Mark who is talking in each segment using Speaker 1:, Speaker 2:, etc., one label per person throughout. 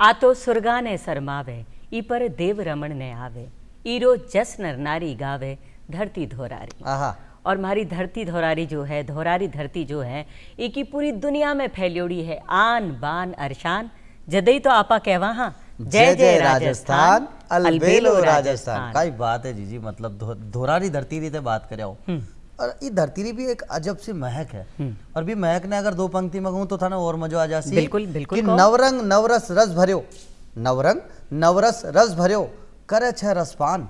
Speaker 1: आ तो सुरगा ने शरमावे, ई पर देव रमण ने आवे, ईरो जस नर नारी गावे, धरती धोरारी।
Speaker 2: आहा।
Speaker 1: और हमारी धरती धोरारी जो है, धोरारी धरती जो है, ई की पूरी दुनिया में फैलियोड़ी है आन बान अरशान। जदई तो आपा कहवा हाँ,
Speaker 2: जय जय राजस्थान, अलबेलो राजस्थान। काय बात है जीजी, मतलब धोरारी धरती री ते बात करे हो। और ये धरती री भी एक अजब सी महक है। और भी महक ने अगर दो पंक्ति में कहूँ तो था ना और मजा आ जासी।
Speaker 1: बिल्कुल बिल्कुल।
Speaker 2: कि नवरंग नवरस रस भर्यो, नवरंग नवरस रस भर्यो, करे छह रसपान।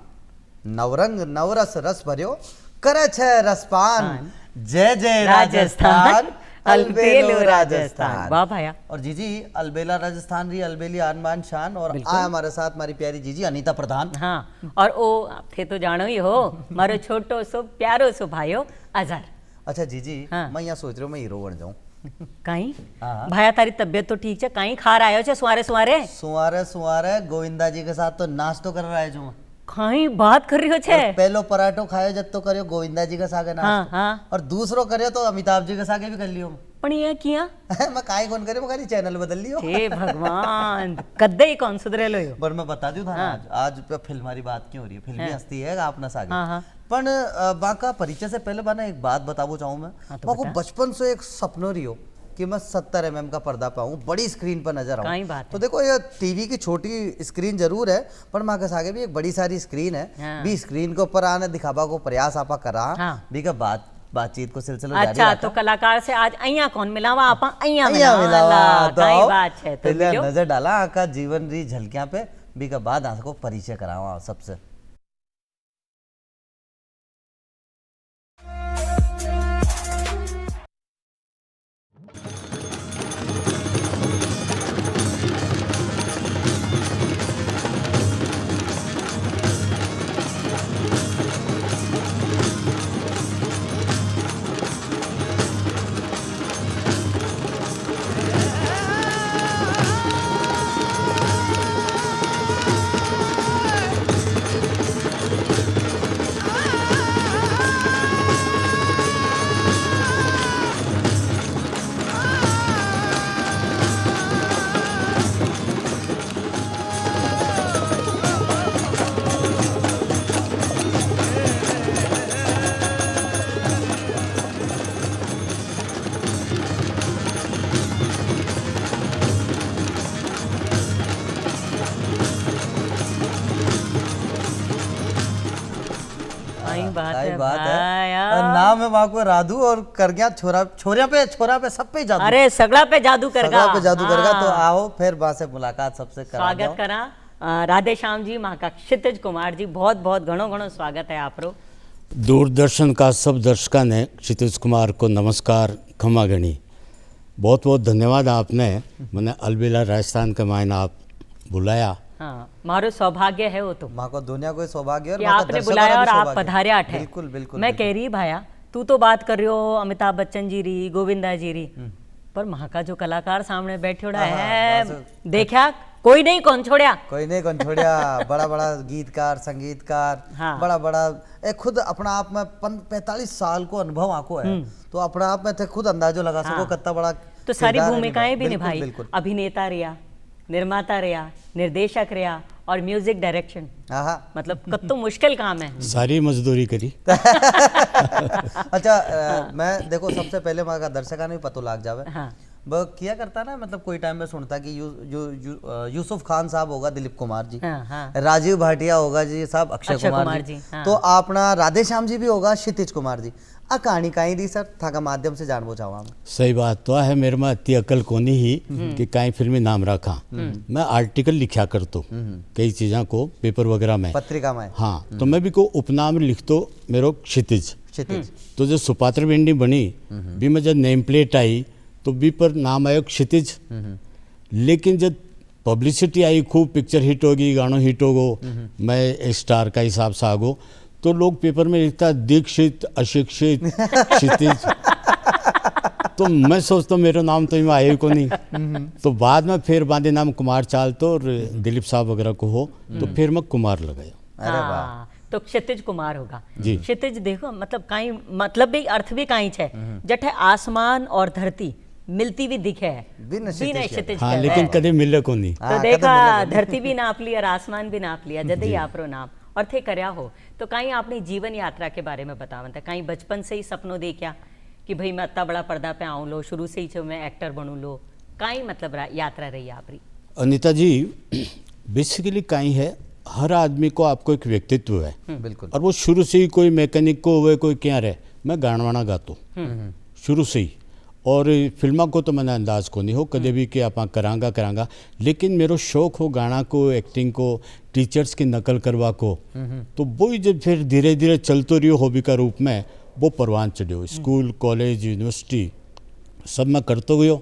Speaker 2: नवरंग नवरस रस भर्यो, करे छह रसपान। जय जय राजस्थान, अलबेलो राजस्थान।
Speaker 1: वाह भाया।
Speaker 2: और जीजी अलबेला राजस्थान री, अलबेली आन बान शान। और आ हमारे साथ हमारी प्यारी जीजी अनीता प्रधान।
Speaker 1: हाँ, और ओ थे तो जानो ही हो, मारो छोटो सो प्यारो सो भाइयो अजहर।
Speaker 2: अच्छा जीजी,
Speaker 1: हाँ।
Speaker 2: मैं यहाँ सोच रहा हूँ मैं हीरो बन जाऊँ।
Speaker 1: कहीं
Speaker 2: हाँ।
Speaker 1: भाया तारी तबियत तो ठीक है, कहीं खार आयो छे सुआरे सुआरे?
Speaker 2: सुआरे सुआरे गोविंदा जी के साथ तो नाच तो कर रहा है जो।
Speaker 1: कहीं बात कर रही हो छे?
Speaker 2: पहलो पराठो खायो जब तो करियो गोविंदा जी के सागे नाच।
Speaker 1: हाँ, हाँ।
Speaker 2: और दूसरो करियो तो अमिताभ जी के सागे भी कर लियो।
Speaker 1: पण ये किया
Speaker 2: मैं काई कौन करे, मैं खाली चैनल बदल लियो।
Speaker 1: हे भगवान, कद्दे ही कौन सुधरे लो यो।
Speaker 2: पर मैं बता दूं था ना, आज पे फिल्म हमारी बात क्यों हो रही है, फिल्मी हस्ती है आप ना सागे।
Speaker 1: हाँ।
Speaker 2: पण बाका परिचय से पहले बाना एक बात बताबो चाहूँ मैं।
Speaker 1: तो
Speaker 2: को बचपन से एक सपनो रही हो कि मैं 70 mm का पर्दा पाऊँ, बड़ी स्क्रीन पर नजर
Speaker 1: काई
Speaker 2: आऊँ।
Speaker 1: बात है।
Speaker 2: तो देखो ये टीवी की छोटी स्क्रीन जरूर है, पर माँ के सागे भी एक बड़ी सारी स्क्रीन है।
Speaker 1: हाँ।
Speaker 2: भी स्क्रीन के ऊपर आने दिखावा को प्रयास आपा करा।
Speaker 1: हाँ।
Speaker 2: भी का बातचीत को सिलसिला जारी
Speaker 1: अच्छा,
Speaker 2: रखा।
Speaker 1: तो कलाकार से आज अइया कौन मिलावा? आपा अइया
Speaker 2: अइया मिलावा। तो
Speaker 1: काई
Speaker 2: आओ,
Speaker 1: बात है। तो
Speaker 2: पहले
Speaker 1: मिलो।
Speaker 2: नजर डाला आका जीवन री झलकियां पे, भी का बाद आंख को परिचय करावा सबसे।
Speaker 1: बात
Speaker 2: सही
Speaker 1: है
Speaker 2: बात
Speaker 1: भाया।
Speaker 2: है। नाम है वहाँ को राधू और कर गया छोरा पे सब पे जादू।
Speaker 1: अरे सगड़ा पे जादू करगा।
Speaker 2: सगड़ा पे जादू करगा। तो
Speaker 1: हाँ।
Speaker 2: आओ फिर वहाँ से मुलाकात सबसे करा
Speaker 1: स्वागत करा राधे श्याम जी, महाका क्षितिज कुमार जी, बहुत बहुत घणो घणो स्वागत है आपरो।
Speaker 3: दूरदर्शन का सब दर्शकों ने क्षितिज कुमार को नमस्कार खमा गणी। बहुत बहुत धन्यवाद आपने मैंने अलबेला राजस्थान के मायने आप बुलाया।
Speaker 1: हाँ, मारो सौभाग्य है वो तो।
Speaker 2: माँ को दुनिया को सौभाग्य
Speaker 1: कि आपने बुलाया और आप पधारे आठे।
Speaker 2: बिल्कुल बिल्कुल।
Speaker 1: मैं कह रही भाया, तू तो बात कर रही हो अमिताभ बच्चन जी री, गोविंदा जी री, पर वहाँ का जो कलाकार सामने बैठे है, देखा कोई नहीं कौन छोड़िया,
Speaker 2: कोई नहीं कौन छोड़िया। बड़ा बड़ा गीतकार, संगीतकार।
Speaker 1: हाँ।
Speaker 2: बड़ा बड़ा खुद अपना आप में 45 साल को अनुभव आको है, तो अपना आप में थे खुद अंदाजो लगा सको कितना बड़ा।
Speaker 1: तो सारी भूमिकाएं भी निभाई, अभिनेता रिया, निर्माता रहा, निर्देशक रहा और म्यूजिक डायरेक्शन। मतलब कत्तो मुश्किल काम है।
Speaker 3: सारी मजदूरी करी।
Speaker 2: अच्छा, मैं देखो सबसे पहले वहाँ का दर्शकों ने पता लग जावे।
Speaker 1: हाँ।
Speaker 2: वो किया करता ना, मतलब कोई टाइम में सुनता कि यूसुफ खान साहब होगा दिलीप कुमार जी।
Speaker 1: हाँ, हाँ।
Speaker 2: राजीव भाटिया होगा जी साहब अक्षय कुमार जी।
Speaker 1: हाँ।
Speaker 2: तो अपना राधे श्याम जी भी होगा क्षितिज कुमार जी। आ कहानी कहीं दी सर था का माध्यम से जानबो चाहूँ।
Speaker 3: सही बात तो है, मेरे में इतनी अकल कोनी ही कि कहीं फिल्मी नाम रखा। मैं आर्टिकल लिखा करता कई चीज़ों को पेपर वगैरह में,
Speaker 2: पत्रिका में।
Speaker 3: हाँ, तो मैं भी को उपनाम लिख तो मेरो क्षितिज। तो जो सुपात्र बेंडी बनी भी में जब नेम प्लेट आई तो भी पर नाम आयो क्षितिज। लेकिन जब पब्लिसिटी आई, खूब पिक्चर हिट होगी, गानों हिट होगो, मैं स्टार का हिसाब से आगो, तो लोग पेपर में लिखता दीक्षित, अशिक्षित, क्षितिज। तो मैं सोचता मेरा नाम तो इनमें आया को नहीं। तो बाद में फिर बांधे नाम कुमार चाल तो दिलीप साहब वगैरह को हो, तो फिर मैं कुमार लगाया।
Speaker 2: अरे वाह।
Speaker 1: तो क्षितिज कुमार होगा
Speaker 3: जी।
Speaker 1: क्षितिज देखो मतलब काई मतलब भी अर्थ भी काई है, जठे आसमान और धरती मिलती भी दिखे
Speaker 2: बिन क्षितिज के।
Speaker 1: क्षितिज
Speaker 3: हाँ
Speaker 1: के।
Speaker 3: लेकिन कदे मिले को नहीं।
Speaker 1: तो
Speaker 2: हाँ,
Speaker 1: देखा
Speaker 2: कदम मिले
Speaker 1: धरती भी नाप ली और आसमान भी नाप लिया जदे आपरो नाम और थे करया हो। तो कहीं आपने जीवन यात्रा के बारे में बतावन था, कहीं बचपन से ही सपनों देखा कि भाई मैं इतना बड़ा पर्दा पे आऊं लो, शुरू से ही जो मैं एक्टर बनूं लो, कहीं मतलब यात्रा रही आपरी?
Speaker 3: अनीता जी बेसिकली कहीं है, हर आदमी को आपको एक व्यक्तित्व है
Speaker 2: बिल्कुल।
Speaker 3: और वो शुरू से ही कोई मैकेनिक को हुए कोई क्या रहे, मैं गाना वाना गातो शुरू से ही। और फिल्मा को तो मैंने अंदाज को नहीं हो कदे भी कि आप करांगा, लेकिन मेरा शौक हो गाना को, एक्टिंग को, टीचर्स की नकल करवा को, तो वो ही जब फिर धीरे धीरे चलतो रही हॉबी का रूप में वो परवान चढ़ो। स्कूल, कॉलेज, यूनिवर्सिटी सब मैं करते गयो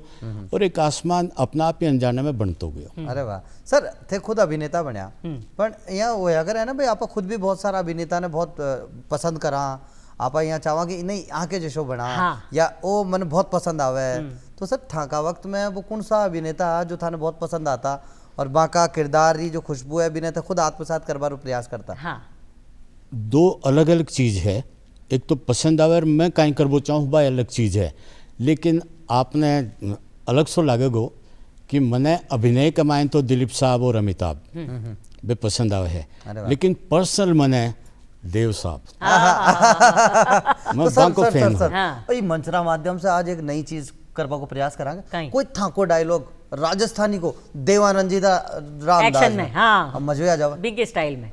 Speaker 3: और एक आसमान अपना आप ही अनजाने में बनते गयो।
Speaker 2: अरे वाह सर, थे खुद अभिनेता बनया पर यहाँ वो अगर है ना भाई, आप खुद भी बहुत सारा अभिनेता ने बहुत पसंद करा, आप यहाँ चाहवा कि नहीं आके जैसो बना,
Speaker 1: हाँ।
Speaker 2: या वो मन बहुत पसंद आवे, तो सर थाका वक्त में वो कौन सा अभिनेता जो थाने बहुत पसंद आता और बाका किरदार जो खुशबू है अभिनेता खुद आत्मसात करवार प्रयास करता?
Speaker 1: हाँ।
Speaker 3: दो अलग अलग चीज़ है, एक तो पसंद आवे और मैं कहीं करबो चाहूँ भाई अलग चीज़ है। लेकिन आपने अलग सो लागेगो कि मने अभिनय कमाएं तो दिलीप साहब और अमिताभ वे पसंद आवे है, लेकिन पर्सनल मने देव साहब मैं
Speaker 2: तो सर,
Speaker 3: बाको
Speaker 2: सर,
Speaker 3: फैन
Speaker 2: सर,
Speaker 3: हूँ।
Speaker 2: सर,
Speaker 1: हाँ।
Speaker 2: भाई मंचरा माध्यम से आज एक नई चीज करवा को प्रयास करांगे।
Speaker 1: कहीं?
Speaker 2: कोई थाको डायलॉग राजस्थानी को देवानंद जी दा राम
Speaker 1: एक्शन में, हाँ।
Speaker 2: अब मजे आ जावे।
Speaker 1: बिग स्टाइल में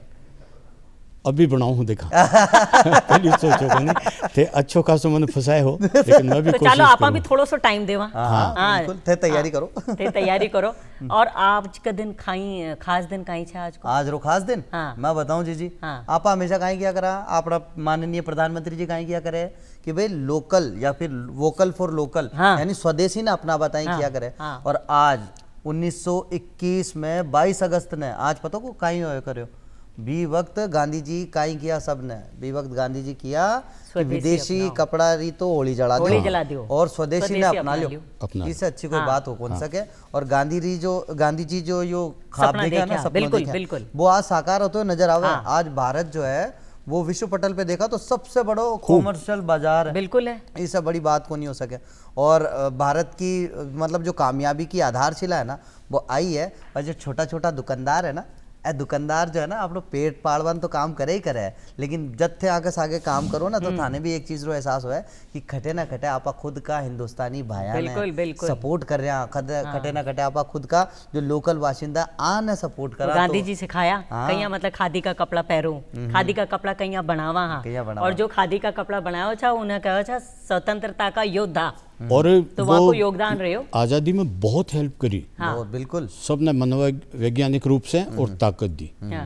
Speaker 3: अभी बनाऊँ हूँ देखा पहले सोचो को नहीं थे अच्छो खासो मैंने फंसाए हो, लेकिन मैं भी
Speaker 1: तो
Speaker 3: कोशिश
Speaker 1: चलो आपा भी
Speaker 3: करूँ।
Speaker 1: थोड़ा सा टाइम देवा।
Speaker 2: हाँ, बिल्कुल, थे तैयारी करो।
Speaker 1: थे तैयारी करो। और आज का दिन खाई खास दिन कहीं छे आज को?
Speaker 2: आज रो खास दिन
Speaker 1: हाँ।
Speaker 2: मैं बताऊं जी
Speaker 1: हाँ।
Speaker 2: आप हमेशा कहीं किया करा, अपना माननीय प्रधानमंत्री जी कहीं किया करे कि भाई लोकल या फिर वोकल फॉर लोकल,
Speaker 1: हाँ।
Speaker 2: यानी स्वदेशी ना अपना बताएं
Speaker 1: हाँ।
Speaker 2: किया करे।
Speaker 1: हाँ।
Speaker 2: और आज 1921 में 22 अगस्त ने आज पता को कहीं होए करो भी वक्त गांधी जी काई किया, सबने भी वक्त गांधी जी किया कि
Speaker 1: स्वदेशी
Speaker 2: विदेशी
Speaker 1: अपनाओ।
Speaker 2: कपड़ा री तो होली जला
Speaker 1: होली जला दियो
Speaker 2: और स्वदेशी ने अपना लियो।
Speaker 3: अपना
Speaker 2: इससे अच्छी कोई
Speaker 1: हाँ।
Speaker 2: बात हो कौन सके। और गांधी जी जो यो ख्वाब
Speaker 1: सपना
Speaker 2: देखा ना,
Speaker 1: देखा,
Speaker 2: सपना
Speaker 1: बिल्कुल,
Speaker 2: देखा,
Speaker 1: बिल्कुल।
Speaker 2: वो आज साकार होते हुए नजर आवे।
Speaker 1: हाँ।
Speaker 2: आज भारत जो है वो विश्व पटल पे देखा तो सबसे बड़ो कॉमर्शियल बाजार है।
Speaker 1: बिल्कुल है।
Speaker 2: इससे बड़ी बात को नहीं हो सके। और भारत की मतलब जो कामयाबी की आधारशिला है ना वो आई है। और जो छोटा छोटा दुकानदार है ना, दुकानदार जो है ना आप लोग पेट पाड़वन तो काम करे ही करे है, लेकिन जब थे आगे सागे काम करो ना तो थाने भी एक चीज रो एहसास हुआ है कि खटे ना खटे आपा खुद का हिंदुस्तानी भाया
Speaker 1: बिल्कुल, बिल्कुल।
Speaker 2: सपोर्ट कर रहे हैं। खटे ना खटे आपा खुद का जो लोकल बाशिंदा आने सपोर्ट करा।
Speaker 1: गांधी
Speaker 2: तो
Speaker 1: जी सिखाया
Speaker 2: हाँ।
Speaker 1: कहीं मतलब खादी का कपड़ा पहरो, खादी का कपड़ा कहीं बनावा। हाँ।
Speaker 2: कहीं बनावा।
Speaker 1: और जो खादी का कपड़ा बनाया था उन्हें कहा था स्वतंत्रता का योद्धा,
Speaker 3: और
Speaker 1: तो वहाँ
Speaker 3: वो
Speaker 1: को योगदान रहे हो।
Speaker 3: आज़ादी में बहुत हेल्प करी
Speaker 1: हाँ।
Speaker 2: वो बिल्कुल
Speaker 3: सबने मनोवैज्ञानिक रूप से और ताकत दी।
Speaker 1: हाँ।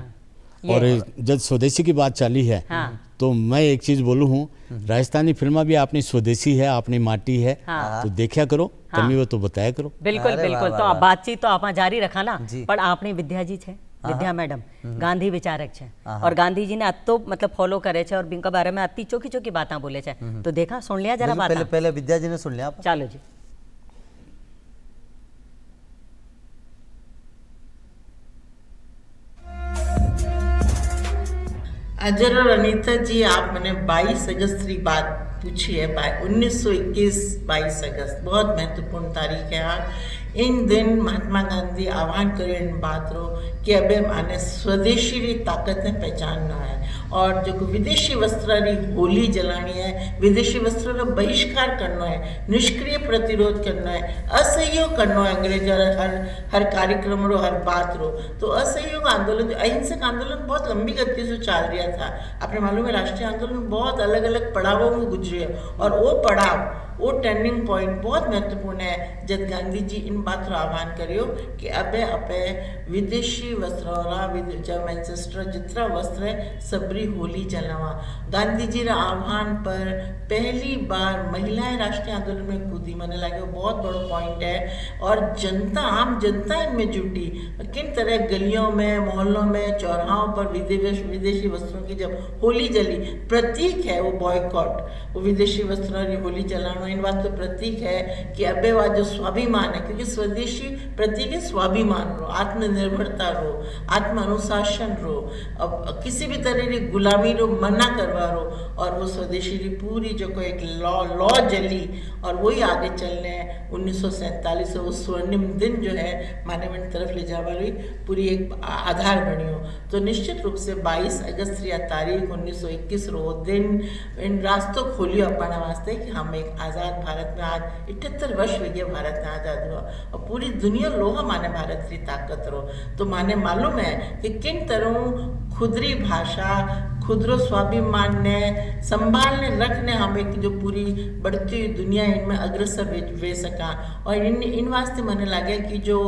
Speaker 3: और जब स्वदेशी की बात चली है
Speaker 1: हाँ।
Speaker 3: तो मैं एक चीज बोलूँ हूँ, राजस्थानी फिल्मा भी अपनी स्वदेशी है, अपनी माटी है,
Speaker 1: हाँ।
Speaker 3: तो देखा करो, कमी वो तो बताया करो।
Speaker 1: बिल्कुल
Speaker 2: अरे वाह,
Speaker 1: बिल्कुल।
Speaker 2: वाह,
Speaker 1: तो
Speaker 2: वाह।
Speaker 1: आप बातचीत तो आप जारी रखा ना,
Speaker 2: जी।
Speaker 1: पर आपने विद्या जी छे, विद्या मैडम गांधी विचारक छे और गांधी जी ने अतो मतलब फॉलो करे छे और बिनका बारे में अति चोखी चोखी बातें बोले छे। तो देखा सुन लिया जरा
Speaker 2: पहले
Speaker 1: बात।
Speaker 2: पहले विद्या जी ने सुन लिया आप।
Speaker 1: चलो जी।
Speaker 4: अजर और अनीता जी, आप मैंने 22 अगस्त की बात पूछी है। 1921 22 अगस्त बहुत महत्वपूर्ण तारीख है। आज इन दिन महात्मा गांधी आह्वान करे इन बात रो कि अब माने स्वदेशी री ताकत ने पहचानना है और जो विदेशी वस्त्र री होली जलानी है, विदेशी वस्त्र रो बहिष्कार करना है, निष्क्रिय प्रतिरोध करना है, असहयोग करना है अंग्रेज हर कार्यक्रम रो हर बात रो। तो असहयोग आंदोलन, अहिंसक आंदोलन बहुत लंबी गति से चल रहा था। आपने मालूम है राष्ट्रीय आंदोलन बहुत अलग अलग पड़ावों में गुजरे और वो पड़ाव, वो टर्निंग पॉइंट बहुत महत्वपूर्ण है जब गांधी जी इन बात रो आह्वान करियो कि अबे अपे विदेशी वस्त्र जब मैनचेस्टर जितना वस्त्र है सबरी होली जलावा। गांधी जी रा आह्वान पर पहली बार महिलाएं राष्ट्रीय आंदोलन में कूदी, मैंने लगे वो बहुत बड़ा पॉइंट है। और जनता, आम जनता इनमें जुटी, किन तरह गलियों में, मोहल्लों में, चौराहों पर विदेशी वस्त्रों की जब होली जली, प्रतीक है वो बॉयकॉट, वो विदेशी वस्त्रों की होली जलाना इन बात तो प्रतीक है कि अबे वह जो स्वाभिमान है, क्योंकि स्वदेशी प्रतीक है स्वाभिमान रो, आत्मनिर्भरता रो, आत्म अनुशासन रो, अब किसी भी तरह की गुलामी रो मना करवा रो। और वो स्वदेशी की पूरी जो को एक लॉ जली और वही आगे चलने 1947 से वो स्वर्णिम दिन जो है मानवंत तरफ ले जा वाली पूरी एक आधार बनी हो। तो निश्चित रूप से 22 अगस्त या तारीख 1921 रो दिन इन रास्तों खोलियो अपना वास्ते कि हम एक आज़ाद भारत में आज 78 वर्ष हो गए भारत में आज़ाद हुआ और पूरी दुनिया लोहा माने भारत की ताकत रो। तो माने मालूम है कि किन तरह खुदरी भाषा खुदरो स्वाभिमान ने संभालने रखने हमें जो पूरी बढ़ती हुई दुनिया इनमें अग्रसर वे सका। और इन वास्ते मैंने लगे कि जो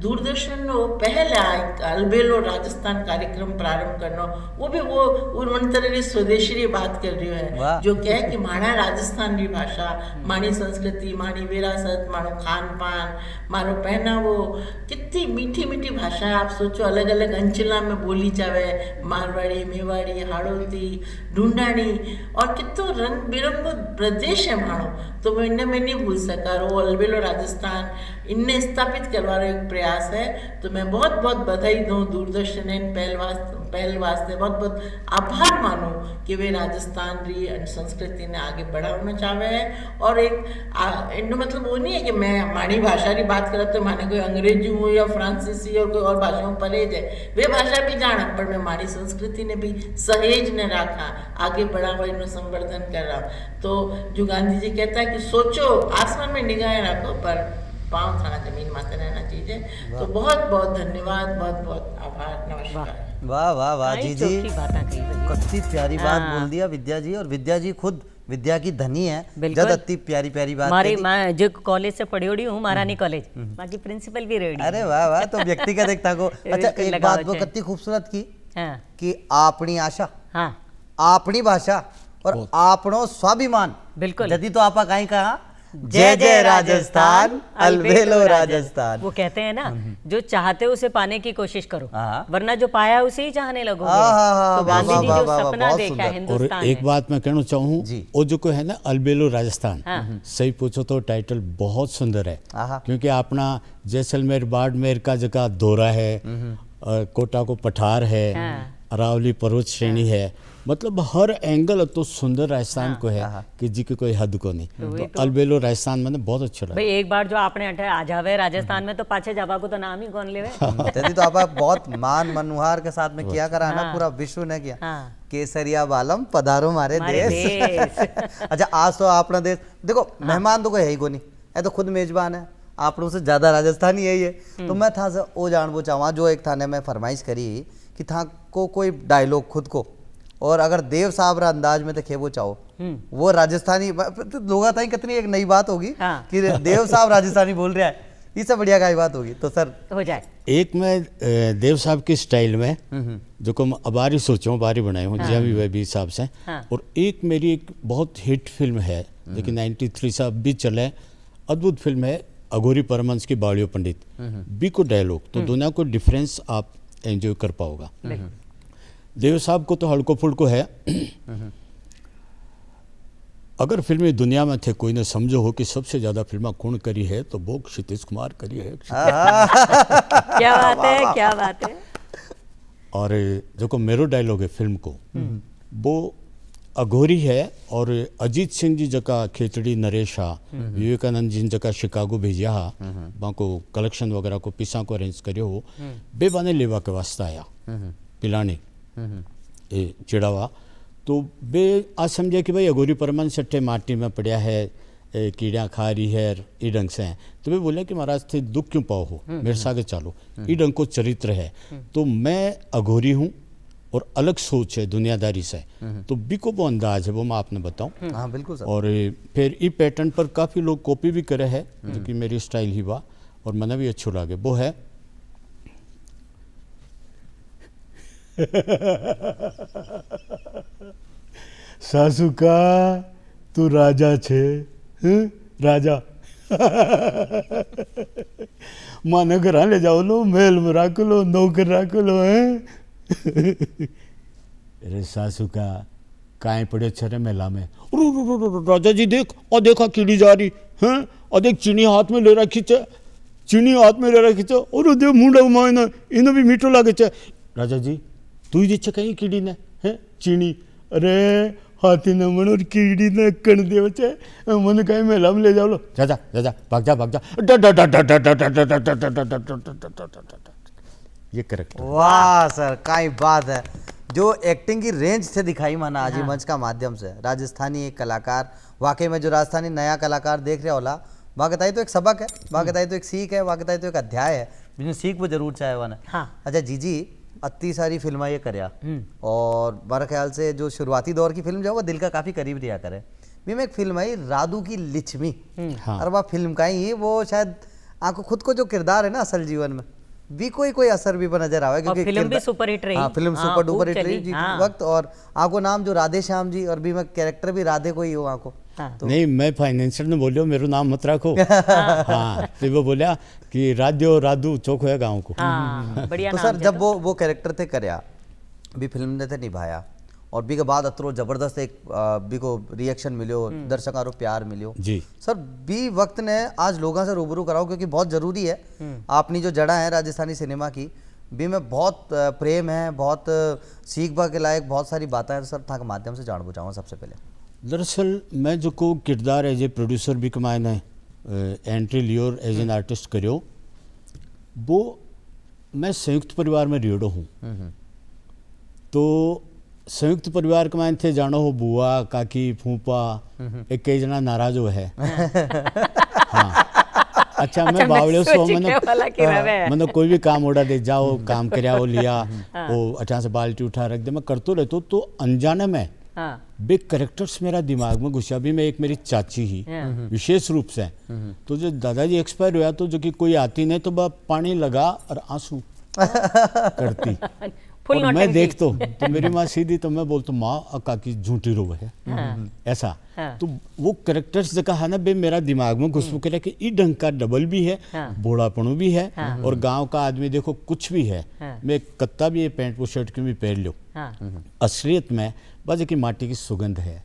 Speaker 4: दूरदर्शन नो पहले अलबेलो राजस्थान कार्यक्रम प्रारंभ करना वो भी वो उन तरह की स्वदेशी की बात कर रही है जो कहे कि माना राजस्थान की भाषा मानी संस्कृति मानी विरासत मानो खान पान मानो पहनावो कितनी मीठी मीठी भाषा है। आप सोचो अलग अलग अंचला में बोली जावे मारवाड़ी मेवाड़ी हाड़ौती ढूंढानी और कितो रंग बिरंगो प्रदेश है मानो। तो मैं इन्हें मैं नहीं भूल सका रो अलबेलो राजस्थान इनने स्थापित करवा एक प्रयास है। तो मैं बहुत बहुत बधाई दूँ दूरदर्शन इन पहल वास्ते बहुत बहुत आभार मानूं कि वे राजस्थान की संस्कृति ने आगे बढ़ाना चाहे है। और एक इनको मतलब वो नहीं है कि मैं मानी भाषा की बात करा तो माने कोई अंग्रेजी हूँ या फ्रांसीसी और कोई और भाषाओं परहेज है वे भाषा भी जाना पर मैं मानी संस्कृति ने भी सहेज ने रखा आगे बढ़ावा इन्हों संवर्धन कर रहा। तो जो गांधी जी कहता है कि सोचो आसमान में निगाहें रखो पर पाँव थाना जमीन माते रहना चाहिए। तो बहुत बहुत धन्यवाद बहुत बहुत आभार नमस्कार।
Speaker 2: वाह वाह वाह जी जी कितनी प्यारी बात
Speaker 1: हाँ।
Speaker 2: बोल दिया विद्या जी। और विद्या जी खुद विद्या की धनी है
Speaker 1: बिल्कुल।
Speaker 2: जब इतनी प्यारी प्यारी बात
Speaker 1: हमारी
Speaker 2: कही।
Speaker 1: मैं जो कॉलेज से पढ़ी उड़ी हूँ महारानी कॉलेज बाकी प्रिंसिपल भी रेडी।
Speaker 2: अरे वाह वाह तो व्यक्तिगत एकता को अच्छा
Speaker 1: बिल्कुल
Speaker 2: एक
Speaker 1: लगाव
Speaker 2: बात वो
Speaker 1: है।
Speaker 2: कितनी खूबसूरत की
Speaker 1: हाँ
Speaker 2: कि आपनी आशा
Speaker 1: हाँ
Speaker 2: आपनी भाषा और आपनो स्वाभिमान
Speaker 1: बिल्कुल।
Speaker 2: यदि तो आपा कहीं कहा जय जय राजस्थान अलबेलो राजस्थान।
Speaker 1: वो कहते हैं ना जो चाहते हो उसे पाने की कोशिश करो
Speaker 2: हाँ।
Speaker 1: वरना जो पाया उसे ही चाहने लगोगे।
Speaker 2: हाँ,
Speaker 1: तो गांधी जी
Speaker 2: वाह,
Speaker 1: जो
Speaker 2: वाह, वाह,
Speaker 1: सपना
Speaker 2: बहुत
Speaker 1: देखा
Speaker 2: सुंदर।
Speaker 3: और
Speaker 1: हिंदुस्तान
Speaker 3: एक
Speaker 1: में।
Speaker 3: बात मैं कहना चाहूँ
Speaker 2: जी।
Speaker 3: वो जो को है ना अलबेलो राजस्थान
Speaker 1: हाँ।
Speaker 3: सही पूछो तो टाइटल बहुत सुंदर है
Speaker 2: आहा।
Speaker 3: क्योंकि अपना जैसलमेर बाड़मेर का जगह दौरा है कोटा को पठार है
Speaker 1: हाँ।
Speaker 3: अरावली पर्वत श्रेणी है मतलब हर एंगल तो सुंदर राजस्थान को है कि जी की कोई हद को नहीं।
Speaker 1: वही
Speaker 3: तो अलबेलो राजस्थान मैंने बहुत अच्छा लगा।
Speaker 1: भाई एक बार जो आपने अठे आ जावे राजस्थान में तो पाछे जावा को तो नाम ही कौन लेवे।
Speaker 2: यदि तो आपा बहुत मान मनुहार के साथ में किया करा ना
Speaker 1: हाँ।
Speaker 2: पूरा विश्व ने किया
Speaker 1: हाँ।
Speaker 2: केसरिया बालम पधारो मारे
Speaker 1: हमारे
Speaker 2: देश। अच्छा आज तो अपना देश देखो मेहमान तो कोई है ही को नहीं है तो खुद मेजबान है आपनों से ज्यादा राजस्थानी यही है। तो मैं था से ओ जानबो चाहवा जो एक थाने में फरमाइश करी कि था को कोई डायलॉग खुद को और अगर देव साहब रा अंदाज में तो खेबो चाहो वो राजस्थानी तो लोग था कितनी एक नई बात होगी
Speaker 1: हाँ।
Speaker 2: कि देव साहब राजस्थानी बोल रहा है इससे बढ़िया का बात होगी। तो सर
Speaker 1: हो जाए
Speaker 3: एक मैं देव साहब की स्टाइल में जो को मैं अबारी सोचूं बारी बनाई हूँ जिया भी वह भी हिसाब से।
Speaker 1: हाँ।
Speaker 3: और एक मेरी एक बहुत हिट फिल्म है लेकिन 93 से अब भी चले अद्भुत फिल्म है अघोरी परमंश की बाड़ियों पंडित बी को डायलॉग तो दोनों को डिफरेंस आप एंजॉय कर पाओगा। देव साहब को तो हल्को फुल्को है अगर फिल्मी दुनिया में थे कोई ने समझो हो कि सबसे ज्यादा फिल्में कौन करी है तो वो क्षितिज कुमार करी है।
Speaker 1: क्या बात है क्या बात है।
Speaker 3: और जो को मेरो डायलॉग है फिल्म को वो अघोरी है और अजीत सिंह जी जका खेतड़ी नरेशा विवेकानंद जी जका शिकागो भेजिया बाको कलेक्शन वगैरह को पिसा को अरेंज करियो हो बेबाने लेवा के वास्ता आया पिलाने ए चिड़ावा तो बे आज समझे कि भाई अघोरी परमन सट्टे माटी में पड़ा है कीड़ा खा रही है ई ढंग से हैं तो वे बोले कि महाराज थे दुख क्यों पाओ हो मेरे सागे चालो ई ढंग को चरित्र है। तो मैं अघोरी हूँ और अलग सोच है दुनियादारी से तो बी को वो अंदाज है वो मैं आपने बताऊं।
Speaker 2: हाँ बिल्कुल सर।
Speaker 3: और फिर ई पैटर्न पर काफ़ी लोग कॉपी भी करे है जो कि मेरी स्टाइल ही हुआ और मना भी अच्छो लगे वो है सासू का तू राजा छे राजा माने घर ले जाओ लो महल में राख लो नौकर राख लो है अरे सासू का काहे पड़े छरे मेला में राजा जी देख और देखा कीड़ी जा रही हैं और देख चीनी हाथ में ले रखी छे चीनी हाथ में ले रखी छे और देख मुंडा मायना इनो भी मीठो लागे छे राजा जी तू ही दीछे कहीं कीड़ी ने हैं चीनी अरे हाथी न मन और कीड़ी न कण दे बच्चे मन कहीं मेला में ले जाओ लो जा जा जा जा भाग जा ये करेक्ट।
Speaker 2: वाह सर, काय बात है। जो एक्टिंग की रेंज थे दिखाई माना आज ही मंच का माध्यम से, राजस्थानी एक कलाकार, वाकई में जो राजस्थानी नया कलाकार देख रहे होला, वाकई तो एक सबक है, वाकई तो एक सीख है, वाकई तो एक अध्याय है, जिन्हें सीख वो जरूर चाहे वन है।
Speaker 1: हाँ।
Speaker 2: अच्छा जीजी, अति सारी फिल्में ये करया और मेरे ख्याल से जो शुरुआती दौर की फिल्म जो है वो दिल का काफी करीब रिया करे। भी में एक फिल्म आई राधू की लिच्छमी,
Speaker 3: हाँ।
Speaker 2: और वह फिल्म का ही वो शायद आपको खुद को जो किरदार है ना असल जीवन में भी कोई असर भी पर नजर आवे, क्योंकि
Speaker 1: फिल्म भी
Speaker 2: किरदार-
Speaker 1: सुपर हिट रही।
Speaker 2: हाँ, फिल्म
Speaker 1: हाँ,
Speaker 2: सुपर डुपर
Speaker 1: खूब
Speaker 2: हिट रही
Speaker 1: चली,
Speaker 2: जी
Speaker 1: हाँ।
Speaker 2: वक्त, और आपको नाम जो राधे श्याम जी और भी में कैरेक्टर भी राधे को ही हो आपको।
Speaker 1: हाँ।
Speaker 3: नहीं, मैं फाइनेंशियल ने बोलियो मेरा नाम मत रखो। हाँ, तो वो बोलिया कि राधो राधू चौक है गाँव को।
Speaker 1: हाँ, बढ़िया
Speaker 2: तो
Speaker 1: नाम
Speaker 2: सर
Speaker 1: थे
Speaker 2: जब वो कैरेक्टर थे करया भी फिल्म ने थे निभाया, और बी के बाद अतरो जबरदस्त एक बी को रिएक्शन मिलो, दर्शकों को प्यार मिलो
Speaker 3: जी।
Speaker 2: सर, बी वक्त ने आज लोगों से रूबरू कराओ, क्योंकि बहुत जरूरी है। आपनी जो जड़ा है राजस्थानी सिनेमा की, बी में बहुत प्रेम है, बहुत सीखबा के लायक बहुत सारी बातें हैं। सर था के माध्यम से जान बुझाऊँ सबसे पहले।
Speaker 3: दरअसल मैं जो को किरदार एज ए प्रोड्यूसर भी कमाए ने एंट्री लियो एज एन आर्टिस्ट करो, वो मैं संयुक्त परिवार में रियोड़ो हूँ। तो संयुक्त परिवार के मायने थे जानो हो बुआ काकी फूफा, एक कई जना नाराज हो है। हाँ। अच्छा मैं बावड़े सो मैंने कोई भी काम ओढ़ा दे जाओ काम करया हो लिया वो अच्छा से बाल्टी उठा रख दे, मैं करतो रहता तो अनजाने में बे करेक्टर्स मेरा दिमाग में घुसा। भी मैं एक मेरी चाची ही विशेष रूप से, तो जो दादाजी एक्सपायर हुआ तो जो कि कोई आती नहीं तो वह पानी लगा और आंसू करती
Speaker 1: फुल
Speaker 3: और मैं
Speaker 1: नौटंकी।
Speaker 3: देखता तो मेरी माँ सीधी, तो मैं बोलता माँ काकी झूठी रो है ऐसा। तो वो करेक्टर्स जगह है ना बे मेरा दिमाग में घुस के कि ई ढंग का डबल भी है, बूढ़ापणु भी है, और गांव का आदमी देखो कुछ भी है, मैं कत्ता भी है पैंट वो शर्ट क्यों भी पहन लो, असलियत में बस की माटी की सुगंध है,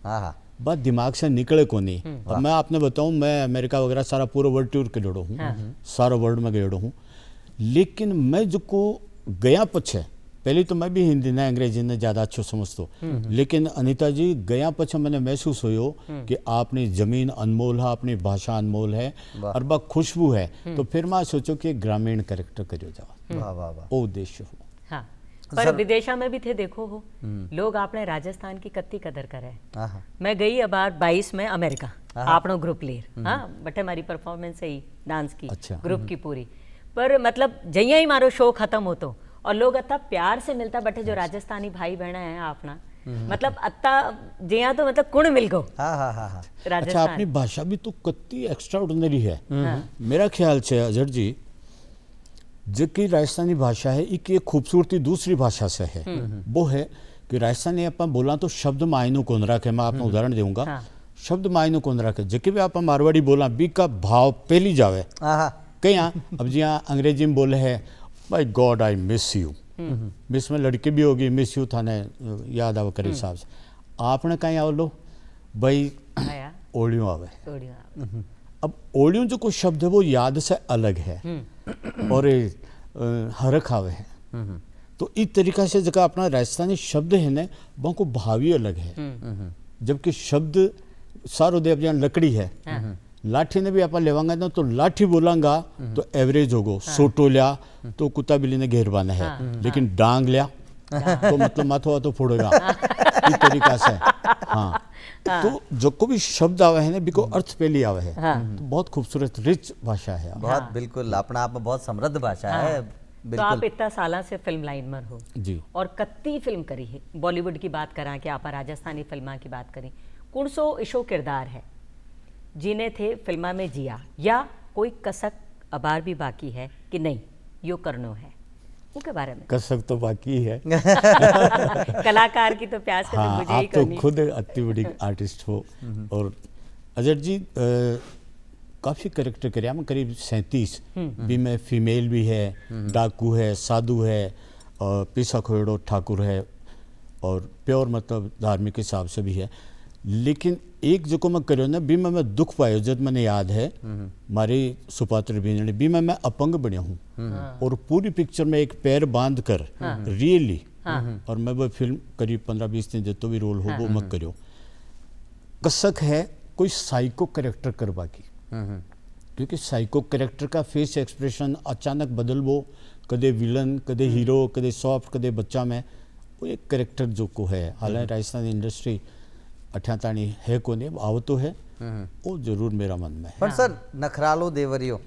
Speaker 3: बात दिमाग से निकले को नहीं। अब मैं आपने बताऊं, मैं अमेरिका वगैरह सारा पूरा वर्ल्ड टूर के जोड़ो हूँ, सारा वर्ल्ड में गयोड़ो हूँ, लेकिन मैं जो को गया पछे पहले तो मैं भी हिंदी ने अंग्रेजी ने ज़्यादा अच्छो समझता हूँ, लेकिन अनीता जी गया पछे मैंने महसूस हो कि आपने ज़मीन अनमोल है, अपनी भाषा अनमोल है और बा खुशबू है। तो फिर मैं सोचो कि ग्रामीण कैरेक्टर करियो जाओ, वो उद्देश्य हो।
Speaker 1: हाँ, पर विदेशा में भी थे देखो हो लोग आपने राजस्थान की कत्ती कदर करे। मैं गई अबार 22 में अमेरिका आपनो ग्रुप लेर, हाँ बटे हमारी परफॉर्मेंस है ही डांस की ग्रुप की पूरी, पर मतलब जइया ही मारो शो खत्म हो तो और लोग अत्ता प्यार से मिलता बटे जो राजस्थानी भाई बहना है अपना, मतलब अत्ता जिया तो मतलब कुण मिल गो।
Speaker 3: अच्छा अपनी भाषा भी तो कत्ती एक्स्ट्रा ऑर्डिनरी है। मेरा ख्याल से अजहर जी जबकि राजस्थानी भाषा है एक खूबसूरती दूसरी भाषा से है, वो है कि राजस्थानी अपन बोला तो शब्द मायनों कौन रखे। मैं आपको उदाहरण दूंगा, शब्द मायनों कौन रखे, जबकि भी आप मारवाड़ी बोला बी का भाव पहली जावे कहीं। अब जी अंग्रेजी में बोले है my God I miss you, miss में लड़के भी होगी, मिस यू थाने याद आवे करे हिसाब से। आपने कहीं आओ लो भाई ओढ़ियों आवे, अब ओढ़ियों जो कोई शब्द है वो याद से अलग है और हरख आवे है। तो इस तरीका से जगह अपना राजस्थानी शब्द है ना वो को भावी अलग है, जबकि शब्द सारो देव जहाँ लकड़ी है, लाठी ने भी आप लेवांगा ना तो लाठी बोलांगा तो एवरेज होगो, सोटो लिया तो कुत्ता बिल्ली ने घेर बाना है, लेकिन डांग लिया तो मतलब माथो वाथो फोड़ेगा इस तरीका से। हाँ, तो जो को भी शब्द आवे है ना बिको अर्थ पे लिया आवे है, तो बहुत खूबसूरत रिच भाषा है।
Speaker 2: बहुत बिल्कुल अपना आप में बहुत समृद्ध भाषा है।
Speaker 1: तो आप इतना साल से फिल्म लाइन में हो
Speaker 3: जी,
Speaker 1: और कत्ती फिल्म करी है, बॉलीवुड की बात करा कि आप राजस्थानी फिल्मा की बात करें, कौन सो इशो किरदार है जिन्हें थे फिल्मा में जिया या कोई कसक अबार भी बाकी है कि नहीं यो करनो है, उसके बारे में
Speaker 3: कसक तो बाकी है।
Speaker 1: कलाकार की तो प्यास का
Speaker 3: हाँ,
Speaker 1: मुझे ही
Speaker 3: आप तो
Speaker 1: करनी।
Speaker 3: खुद अति बड़ी आर्टिस्ट हो। और अजहर जी काफ़ी करेक्टर करे, मैं करीब 37 भी में फीमेल भी है, डाकू है, साधु है, और पीसा खोड़ो ठाकुर है, और प्योर मतलब धार्मिक हिसाब से भी है। लेकिन एक जो को मैं करो ना भी मैं दुख पायो जब मैंने याद है मारी सुपात्र बीजणी भी मैं अपंग बना हूँ और पूरी पिक्चर में एक पैर बांध कर रियली, और मैं वो फिल्म करीब 15-20 दिन जो भी रोल हो वो मत करो, कसक है कोई साइको कैरेक्टर करवा की, क्योंकि साइको कैरेक्टर का फेस एक्सप्रेशन अचानक बदलवो, कदे विलन, कदे हीरो, कदे सॉफ्ट, कदे बच्चा में, वो एक कैरेक्टर जो को है। हालांकि राजस्थान इंडस्ट्री अठ्याताणी है को नहीं आवतो है, वो जरूर मेरा मन में है।
Speaker 2: पर सर नखरालो देवरियो,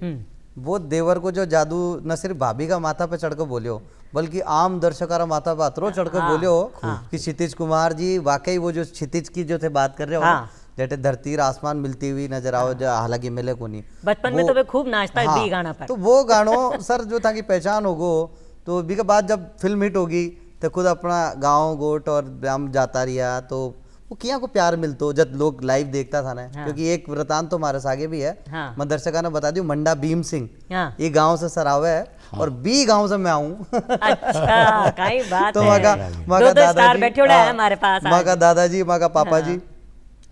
Speaker 2: वो देवर को जो जादू न सिर्फ भाभी का माथा पे चढ़कर बोलियो, बल्कि आम दर्शकारा माथा पे अतरो चढ़कर बोलियो कि क्षितिज कुमार जी वाकई वो जो क्षितिज की जो थे बात कर रहे हो, जैसे धरती और आसमान मिलती हुई नजर आओ, जो हालांकि मिले को नहीं।
Speaker 1: बचपन में तो वे खूब नाचता है बी गाना पर।
Speaker 2: तो वो गानों सर जो था कि पहचान होगो, तो बी के बाद जब फिल्म हिट होगी तो खुद अपना गांव गोट और हम जाता रिया, तो वो किया को प्यार मिलतो जब लोग लाइव देखता था ना। क्योंकि एक वृतांत तो हमारे आगे भी है, मैं दर्शकों ने बता दियो, मंडा भीम सिंह ये गांव से सरावे है और बी गांव से मैं आऊँ।
Speaker 1: अच्छा, कई बात
Speaker 2: तो
Speaker 1: है।
Speaker 2: मगा
Speaker 1: दादाजी बैठे है हमारे पास,
Speaker 2: मगा दादाजी मगा पापा जी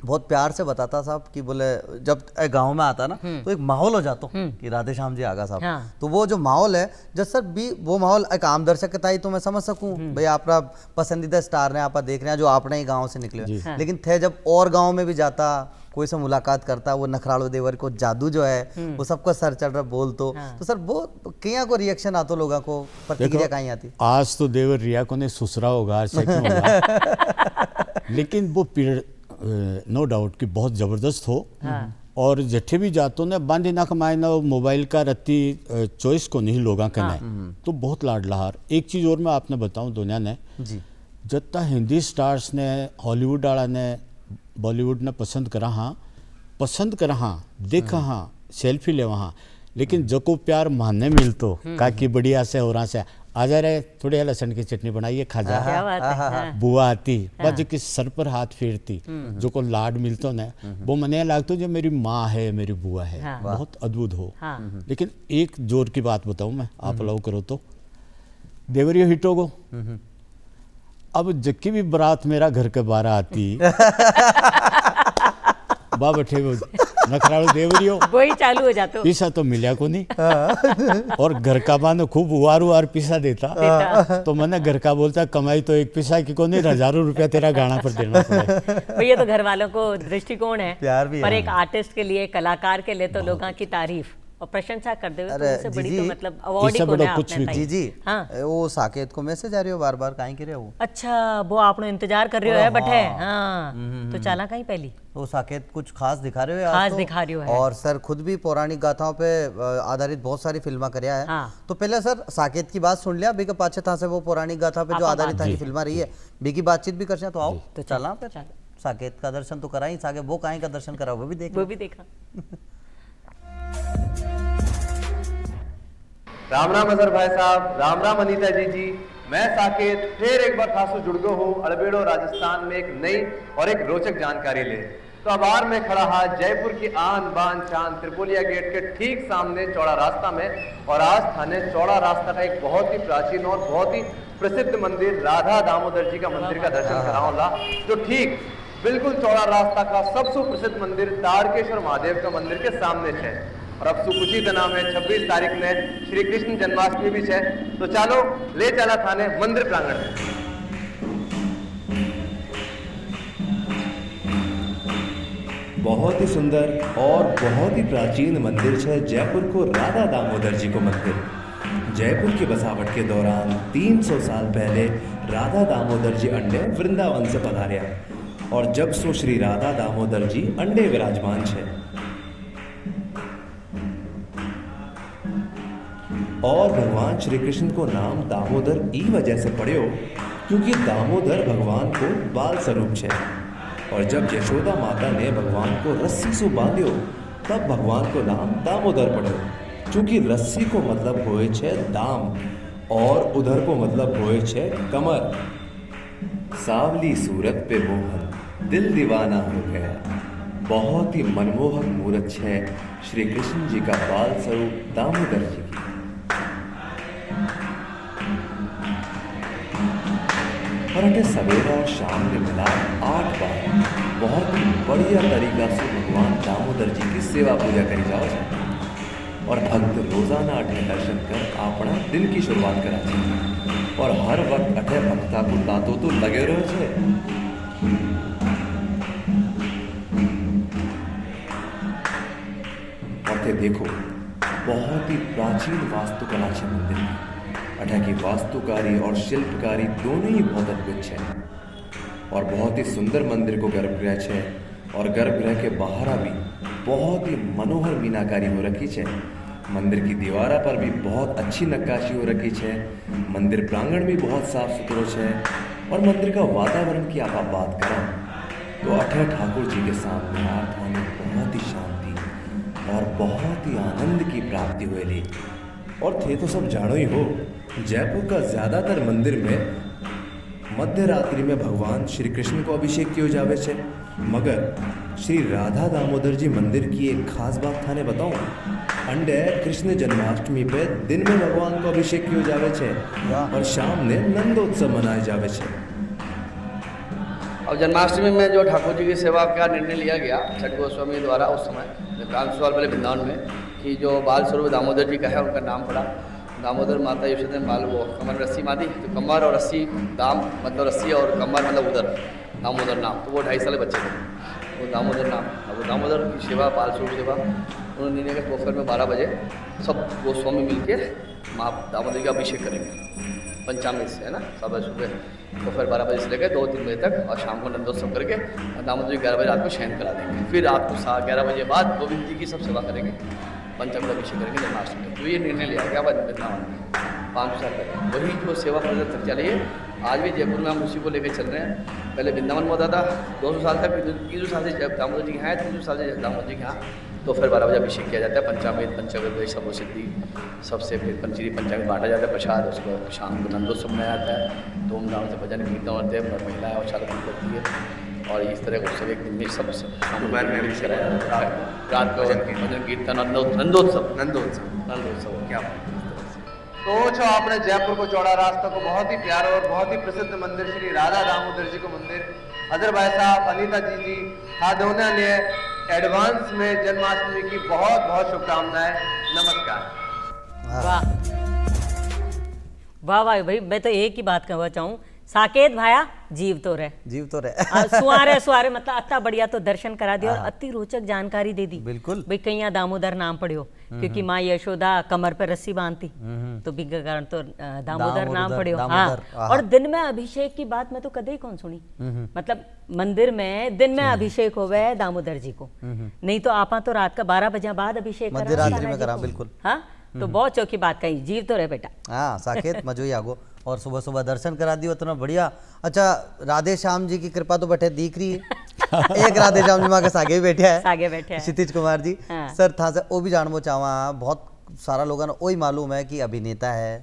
Speaker 2: बहुत प्यार से बताता साहब कि बोले जब गांव में आता ना तो एक माहौल हो जाता कि राधे श्याम जी आगा साहब। तो वो जो माहौल है जब सर भी वो माहौल एक आम दर्शक के ताई तो मैं समझ सकूं भाई आपका पसंदीदा स्टार ने आप देख रहे हैं जो आपने ही गांव से निकले, लेकिन थे जब और गांव में भी जाता, कोई से मुलाकात करता, वो नखरालो देवर को जादू जो है वो सबको सर चढ़ रहा बोल तो सर वो किया को रिएक्शन आता, लोगों को प्रतिक्रिया कहीं आती।
Speaker 3: आज तो देवर रिया को ने सुसरा होगा लेकिन वो पीरियड नो डाउट कि बहुत ज़बरदस्त हो। और जठे भी जातो ने बांधे ना कमाए ना मोबाइल का रत्ती चॉइस को नहीं लोगा करना तो बहुत लाड लहार। एक चीज़ और मैं आपने बताऊं दुनिया ने
Speaker 2: जी
Speaker 3: जितना हिंदी स्टार्स ने हॉलीवुड वाला ने बॉलीवुड ने पसंद करा हाँ देखा हाँ सेल्फी ले वहाँ, लेकिन जो को प्यार मानने मिलतो काकी बढ़िया से और से आ जा रहे थोड़े लहसुन की चटनी बनाइए खा जा,
Speaker 1: क्या बात है।
Speaker 3: बुआ आती बस जो कि सर पर हाथ फेरती, जो को लाड मिलतो ना वो मने लागतो जो मेरी माँ है मेरी बुआ है, बहुत अद्भुत हो। लेकिन एक जोर की बात बताऊं मैं, आप अलाउ करो तो, देवरियो हिट होगो, अब जक्की भी बारात मेरा घर के बाहर आती बा बैठे नखरालो देवरियो
Speaker 1: वही चालू हो जाता,
Speaker 3: पीसा तो मिला को नहीं और घर का बानो खूब उवार पीसा देता तो मैंने घर का बोलता कमाई तो एक पीसा की को नहीं, हजारों रुपया तेरा गाना पर देना पड़े।
Speaker 1: ये तो घर वालों को दृष्टिकोण है,
Speaker 2: प्यार भी
Speaker 1: पर
Speaker 2: है।
Speaker 1: एक आर्टिस्ट के लिए, कलाकार के लिए तो लोगों की तारीफ और प्रशंसा कर दे तो बड़ी तो मतलब अवार्ड ही को है आपने।
Speaker 2: जी जी
Speaker 1: हाँ।
Speaker 2: वो साकेत को मैसेज आ रही हो बार बार कहीं के रहे हो।
Speaker 1: अच्छा वो आपने इंतजार कर रहे हो है बटे। हाँ तो चला कहीं पहली
Speaker 2: वो साकेत कुछ खास दिखा रहे हो
Speaker 1: खास दिखा रही हो।
Speaker 2: और सर खुद भी पौराणिक गाथाओं पे आधारित बहुत सारी फिल्में करया है। तो पहले सर साकेत की बात सुन लिया, बी के पाछे था से वो पौराणिक गाथा पे जो आधारित था की फिल्म रही है, बी की बातचीत भी कर तो आओ तो चला पे साकेत का दर्शन तो करा ही, साके वो कहीं का दर्शन करा वो भी देखा।
Speaker 5: राम राम अजहर भाई साहब, राम राम अनीता जी। मैं साकेत फिर एक बार खासो जुड़ गयो हूँ अड़बेड़ो राजस्थान में एक नई और एक रोचक जानकारी ले। तो अबार में खड़ा हा जयपुर की आन बान शान त्रिपोलिया गेट के ठीक सामने चौड़ा रास्ता में, और आज थाने चौड़ा रास्ता का एक बहुत ही प्राचीन और बहुत ही प्रसिद्ध मंदिर राधा दामोदर जी का मंदिर का दर्शन कराऊंगा, जो ठीक बिल्कुल चौड़ा रास्ता का सबसे प्रसिद्ध मंदिर तारकेश्वर महादेव का मंदिर के सामने है। और अब सुकुची दिना में 26 तारीख ने श्री कृष्ण जन्माष्टमी भी है, तो चलो ले चला थाने मंदिर प्रांगण में।
Speaker 6: बहुत ही सुंदर और बहुत ही प्राचीन मंदिर है जयपुर को राधा दामोदर जी को मंदिर। जयपुर की बसावट के दौरान 300 साल पहले राधा दामोदर जी अंडे वृंदावन से पधार्या, और जब सो श्री राधा दामोदर जी अंडे विराजमान है। और भगवान श्री कृष्ण को नाम दामोदर ई वजह से पड़ियो क्योंकि दामोदर भगवान को बाल स्वरूप है। और जब यशोदा माता ने भगवान को रस्सी से बांध्यो तब भगवान को नाम दामोदर पड़ियो, क्योंकि रस्सी को मतलब होए छे दाम और उधर को मतलब होए छे कमर। सावली सूरत पे मोहन दिल दीवाना हो गया। बहुत ही मनमोहक मूर्त है श्री कृष्ण जी का बाल स्वरूप दामोदर जी की। और अटे सवेरा और शाम में मिला 8 बार बहुत ही बढ़िया तरीका से भगवान दामोदर जी की सेवा पूजा करी जाओ जाए, और भक्त रोजाना अटे दर्शन कर अपना दिन की शुरुआत करा जाए। और हर वक्त अटे भक्ता को तातो तो लगे रहो छे। अठे देखो बहुत ही प्राचीन वास्तुकला है मंदिर की। अठा की वास्तुकारी और शिल्पकारी दोनों ही बहुत अद्भुत है और बहुत ही सुंदर मंदिर को गर्भगृह है और गर्भगृह के बाहर भी बहुत ही मनोहर मीनाकारी हो रखी है। मंदिर की दीवारा पर भी बहुत अच्छी नक्काशी हो रखी है। मंदिर प्रांगण भी बहुत साफ सुथरो है और मंदिर का वातावरण की आप बात करें तो अठे ठाकुर जी के सामने आत्मा बहुत ही शांति और बहुत ही आनंद की प्राप्ति हुई। और थे तो सब जानो ही हो, जयपुर का ज़्यादातर मंदिर में मध्य रात्रि में भगवान श्री कृष्ण को अभिषेक किया जावे छे, मगर श्री राधा दामोदर जी मंदिर की एक खास बात थाने बताऊं। अंडे कृष्ण जन्माष्टमी पे दिन में भगवान को अभिषेक किया जावे छे और शाम ने नंदोत्सव मनाए जावे छे।
Speaker 7: अब जन्माष्टमी में जो ठाकुर जी की सेवा का निर्णय लिया गया छठ गोस्वामी द्वारा उस समय 500 साल पहले वृंदावन में कि जो बाल स्वरूप दामोदर जी का है उनका नाम पड़ा दामोदर माता यशोदा ने बाल वो कमर रस्सी बांधी तो कमर और रस्सी दाम मतलब रस्सी और कमर मतलब उधर दामोदर नाम तो वो 2.5 साल बच्चे थे वो दामोदर नाम। अब वो दामोदर की सेवा बाल स्वरूप सेवा उन्होंने निर्णय किया दोपहर में 12 बजे सब गोस्वामी मिल के माँ दामोदर का अभिषेक करेंगे पंचामृत से है ना सब सुबह दोपहर 12 बजे से लेकर 2-3 बजे तक और शाम को नंदोत्सव करके और दामोदर जी 11 बजे रात को शयन करा देंगे। फिर रात को 11 बजे बाद गोविंद जी की सब सेवा करेंगे पंचामृत अभिषेक करेंगे जन्माष्टमी में। तो ये निर्णय लिया गया वृंदावन में 500 साल पहले। वही जो सेवा प्रदर्शन तक चली है आज भी जयपुर में हम उसी को लेकर चल रहे हैं। पहले वृंदावन में होता था 200 साल तक 300 साल से दामोदर जी के यहाँ 300 साल से दामोदर जी के यहाँ तो फिर 12 बजे अभिषेक किया जाता है पंचामृत पंचामृत सब सिद्धि सबसे फिर पंचीरी पंचामृत बांटा जाता है प्रसाद। उसको शाम को नंदोत्सव मनाया जाता है धूमधाम से भजन कीर्तन होते हैं महिलाएं और चालक करती है और इस तरह को सब एक दिन में सब दोपहर में भी कराया जाता है रात को भजन कीर्तन और नंदोत्सव क्या
Speaker 5: तो छो आपने जयपुर को चौड़ा रास्ता को बहुत ही प्यारा और बहुत ही प्रसिद्ध मंदिर श्री राधा दामोदर जी को मंदिर अजर भाई साहब अनीता जी हाँ दोनों ने एडवांस में जन्माष्टमी की बहुत बहुत शुभकामनाएं। नमस्कार।
Speaker 1: वाह वाह भाई मैं तो एक ही बात कहना चाहूँ साकेत भाया जीव तो रहे सुआरे मतलब अत्ता बढ़िया तो दर्शन करा दिया और अति रोचक जानकारी दे दी।
Speaker 2: बिल्कुल
Speaker 1: भाई कहीं दामोदर नाम पढ़ियो क्योंकि माँ यशोदा कमर पर रस्सी बांधती तो बिग कारण तो दामोदर नाम पढ़ियो। हाँ और दिन में अभिषेक की बात मैं तो कदे ही कौन सुनी मतलब मंदिर में दिन में अभिषेक हो गए दामोदर जी को नहीं तो आपा तो रात का 12 बजे बाद अभिषेक
Speaker 2: मध्य रात्रि में करा बिल्कुल।
Speaker 1: हाँ तो बहुत चौकी बात कही जीव तो रहे बेटा।
Speaker 2: हाँ साकेत मजो ही आगो और सुबह सुबह दर्शन करा दियो इतना बढ़िया। अच्छा राधे श्याम जी की कृपा तो बैठे दिख रही है एक राधे श्याम जी माँ के सागे भी बैठे है क्षितिज कुमार जी।
Speaker 1: हाँ।
Speaker 2: सर था से वो भी जानवो चाहवा बहुत सारा लोगों ने वही मालूम है कि अभिनेता है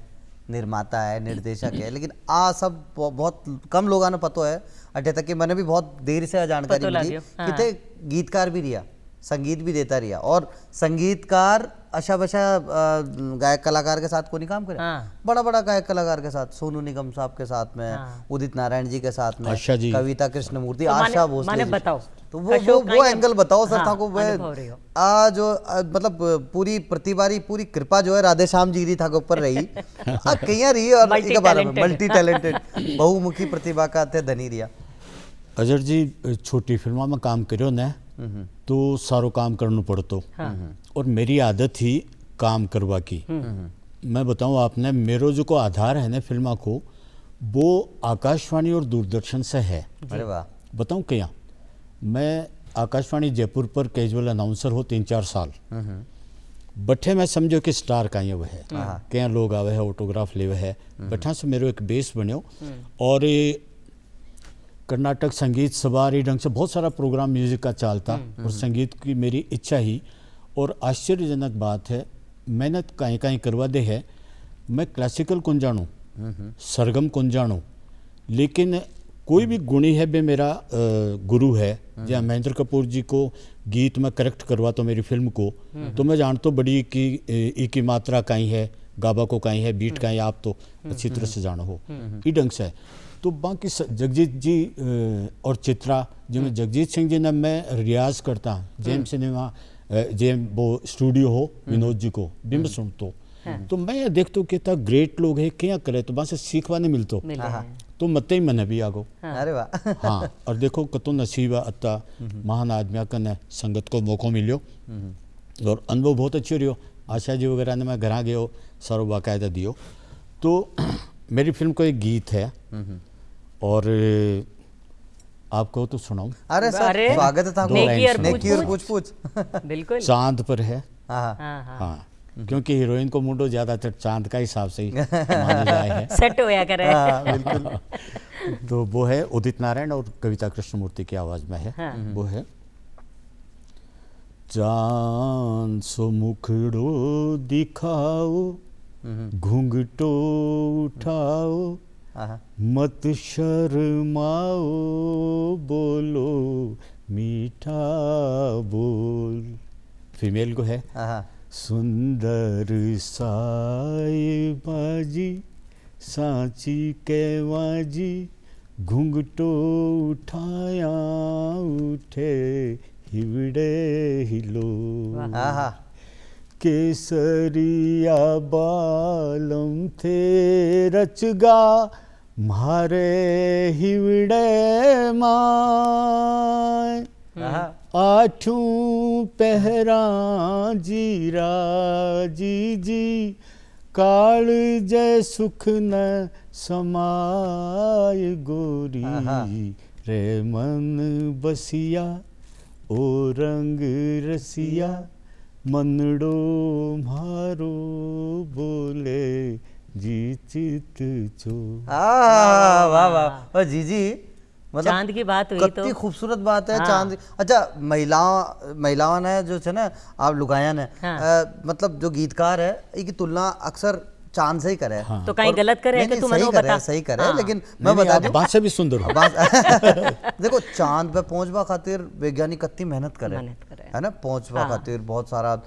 Speaker 2: निर्माता है निर्देशक है लेकिन आ सब बहुत कम लोगों ने पता है अटे तक कि मैंने भी बहुत देर से जानकारी मिली कि गीतकार भी रिया संगीत भी देता रिया और संगीतकार अच्छा बशा गायक कलाकार के साथ कोई काम करे।
Speaker 1: हाँ।
Speaker 2: बड़ा बड़ा गायक कलाकार के साथ सोनू निगम साहब के साथ में उदित नारायण जी के साथ में
Speaker 3: आशा जी
Speaker 2: कविता कृष्णमूर्ति
Speaker 1: तो
Speaker 2: आशा भोसले जी।
Speaker 1: बताओ
Speaker 2: तो वो एंगल बताओ सर।
Speaker 1: हाँ,
Speaker 2: था को जो मतलब पूरी प्रतिभारी पूरी कृपा जो है राधे श्याम जी था के ऊपर रही कहीं रही और मल्टी टैलेंटेड बहुमुखी प्रतिभा का थे धनी रिया।
Speaker 3: अजर जी छोटी फिल्मों में काम करो न तो सारो काम करना पड़तो। हाँ। और मेरी आदत थी काम करवा की। मैं बताऊं आपने मेरो जो को आधार है ना फिल्मा को वो आकाशवाणी और दूरदर्शन से है।
Speaker 2: अरे वाह
Speaker 3: बताऊं क्या मैं आकाशवाणी जयपुर पर कैजुअल अनाउंसर हो 3-4 साल बठे मैं समझो कि स्टार का वो है क्या लोग आवे है ऑटोग्राफ लेवे है बठा से मेरो एक बेस बनो और कर्नाटक संगीत सभा ढंग से बहुत सारा प्रोग्राम म्यूजिक का चलता और संगीत की मेरी इच्छा ही और आश्चर्यजनक बात है मेहनत कहीं कहीं करवा दे है। मैं क्लासिकल कौन जानूँ सरगम कौन जानूँ लेकिन कोई भी गुणी है बे मेरा गुरु है जहाँ महेंद्र कपूर जी को गीत में करेक्ट करवा तो मेरी फिल्म को तो मैं जानता बड़ी कि ई की मात्रा कहीं है गाबा को कहीं है बीट कहीं आप तो अच्छी तरह से जानो हो ई ढंग से तो बाकी जगजीत जी और चित्रा जिनमें जगजीत सिंह जी ने मैं रियाज करता जेम सिनेमा जेम वो स्टूडियो हो विनोद जी को भी मैं सुनता तो मैं ये देखता हूँ कितना ग्रेट लोग है क्या करे तो बस सीखवा नहीं मिलतो तो मत ही मन भी आगो।
Speaker 2: अरे वाह
Speaker 3: हाँ और देखो कतो नसीब अत्ता महान आदमिया कने संगत को मौको मिलियो और अनुभव बहुत अच्छो रहो। आशा जी वगैरह ने मैं घर गयो सारो बाकायदा दियो। तो मेरी फिल्म को एक गीत है और आपको तो सुनाऊं।
Speaker 2: अरे सर स्वागत है था
Speaker 1: नेकी और
Speaker 2: पूछ
Speaker 1: बिल्कुल
Speaker 3: चांद पर है।
Speaker 2: हाँ
Speaker 3: हाँ क्योंकि हीरोइन को मुंडो ज्यादातर चांद का हिसाब से ही माना जाए है।
Speaker 1: सेट होया करे।
Speaker 2: बिल्कुल।
Speaker 3: तो वो है उदित नारायण और कविता कृष्णमूर्ति की आवाज में है। वो है चांद सो मुखड़ो दिखाओ घूंघटो उठाओ मत शर्माओ बोलो मीठा बोल। फीमेल को है सुंदर साई बाजी सांची के वाजी घूंघटो उठाया उठे हिवड़े हिलो केसरिया बालम थे रचगा मारे हिवड़े माय आठूं पहरा जीरा जी काल जय सुख न समाय गोरी रे मन बसिया ओ रंग रसिया मनड़ो मारो बोले जी चित चो।
Speaker 2: वाह वाह। और जी मतलब
Speaker 1: चांद की बात हुई
Speaker 2: कितनी खूबसूरत बात है। चांद अच्छा महिलाओं ने जो है ना आप लुगाया ने मतलब जो गीतकार है इसकी तुलना अक्सर चांद से ही करे।
Speaker 1: तो कहीं गलत करे कि तुम
Speaker 2: सही करे लेकिन मैं बता दूं
Speaker 3: बात से भी सुंदर हो।
Speaker 2: देखो चांद पे पहुंचवा खातिर वैज्ञानिक कितनी मेहनत करे है ना। पहुंचवा खातिर बहुत सारा